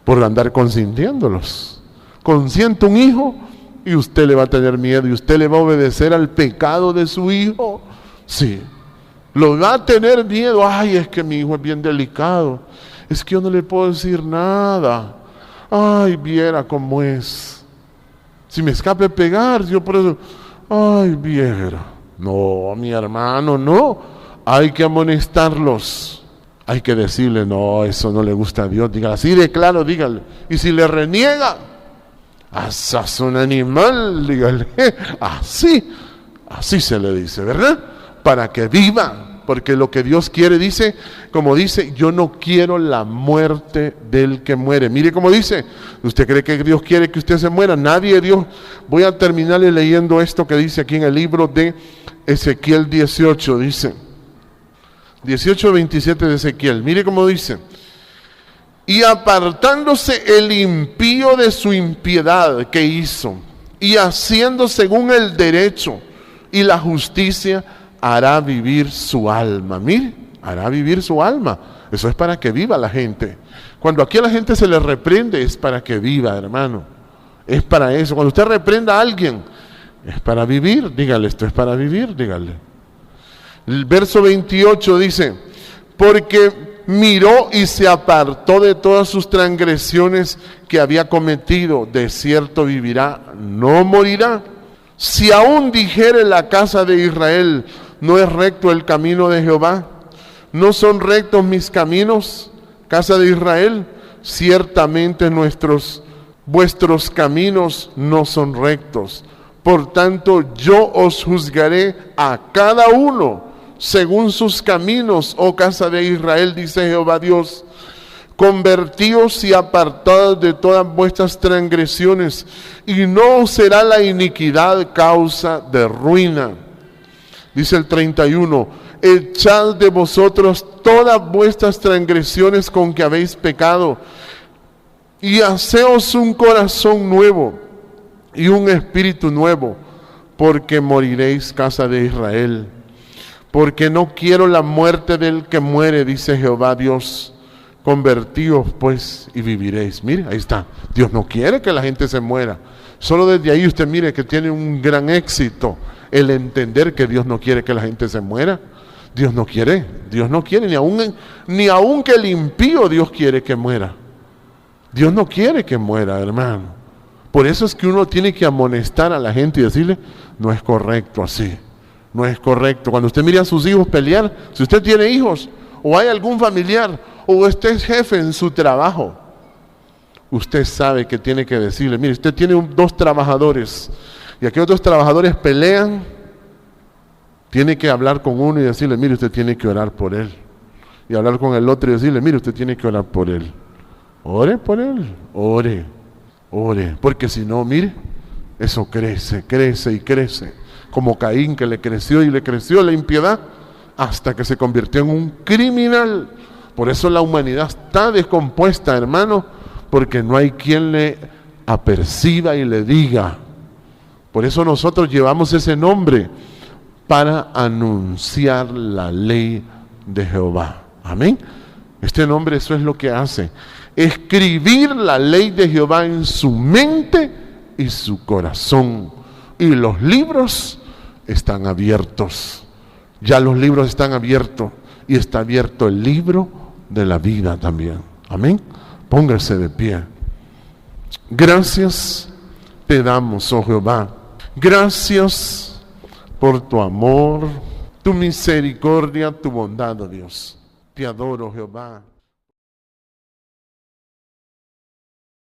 Speaker 1: por andar consintiéndolos. Consiente un hijo y usted le va a tener miedo y usted le va a obedecer al pecado de su hijo. Sí, lo va a tener miedo. Ay, es que mi hijo es bien delicado, es que yo no le puedo decir nada. Ay, viera cómo es. Si me escape pegar, yo por eso, ay, viera. No, mi hermano, no. Hay que amonestarlos. Hay que decirle, no, eso no le gusta a Dios. Dígale, así de claro, dígale. Y si le reniega, ¡asas un animal! Dígale, así se le dice, ¿verdad? Para que viva. Porque lo que Dios quiere, dice, como dice, yo no quiero la muerte del que muere. Mire cómo dice, ¿usted cree que Dios quiere que usted se muera? Nadie, Dios. Voy a terminarle leyendo esto que dice aquí en el libro de Ezequiel 18, dice, 18:27 de Ezequiel. Mire cómo dice, y apartándose el impío de su impiedad que hizo, y haciendo según el derecho y la justicia, hará vivir su alma. Mire, hará vivir su alma. Eso es para que viva la gente. Cuando aquí a la gente se le reprende, es para que viva, hermano. Es para eso. Cuando usted reprenda a alguien, es para vivir. Dígale, esto es para vivir, dígale. El verso 28 dice, porque miró y se apartó de todas sus transgresiones que había cometido, de cierto vivirá, no morirá. Si aún dijere la casa de Israel, no es recto el camino de Jehová, no son rectos mis caminos, casa de Israel, ciertamente vuestros caminos no son rectos. Por tanto, yo os juzgaré a cada uno según sus caminos, oh casa de Israel, dice Jehová Dios. Convertíos y apartados de todas vuestras transgresiones, y no será la iniquidad causa de ruina. Dice el 31, echad de vosotros todas vuestras transgresiones con que habéis pecado, y haceos un corazón nuevo y un espíritu nuevo, porque moriréis, casa de Israel. Porque no quiero la muerte del que muere, dice Jehová Dios. Convertíos pues y viviréis. Mire, ahí está. Dios no quiere que la gente se muera. Solo desde ahí usted mire que tiene un gran éxito el entender que Dios no quiere que la gente se muera. Dios no quiere, ni aun que el impío Dios quiere que muera. Dios no quiere que muera, hermano. Por eso es que uno tiene que amonestar a la gente y decirle, no es correcto así, no es correcto. Cuando usted mire a sus hijos pelear, si usted tiene hijos, o hay algún familiar, o usted es jefe en su trabajo, usted sabe que tiene que decirle, mire, usted tiene dos trabajadores, y aquellos dos trabajadores pelean, tiene que hablar con uno y decirle, mire, usted tiene que orar por él. Y hablar con el otro y decirle, mire, usted tiene que orar por él. Ore por él, ore, porque si no, mire, eso crece, crece y crece. Como Caín, que le creció y le creció la impiedad hasta que se convirtió en un criminal. Por eso la humanidad está descompuesta, hermano, porque no hay quien le aperciba y le diga. Por eso nosotros llevamos ese nombre, para anunciar la ley de Jehová. Amén. Este nombre, eso es lo que hace: escribir la ley de Jehová en su mente y su corazón. Y los libros están abiertos. Ya los libros están abiertos. Y está abierto el libro de la vida también. Amén. Póngase de pie. Gracias te damos, oh Jehová. Gracias por tu amor, tu misericordia, tu bondad, oh Dios. Te adoro, Jehová.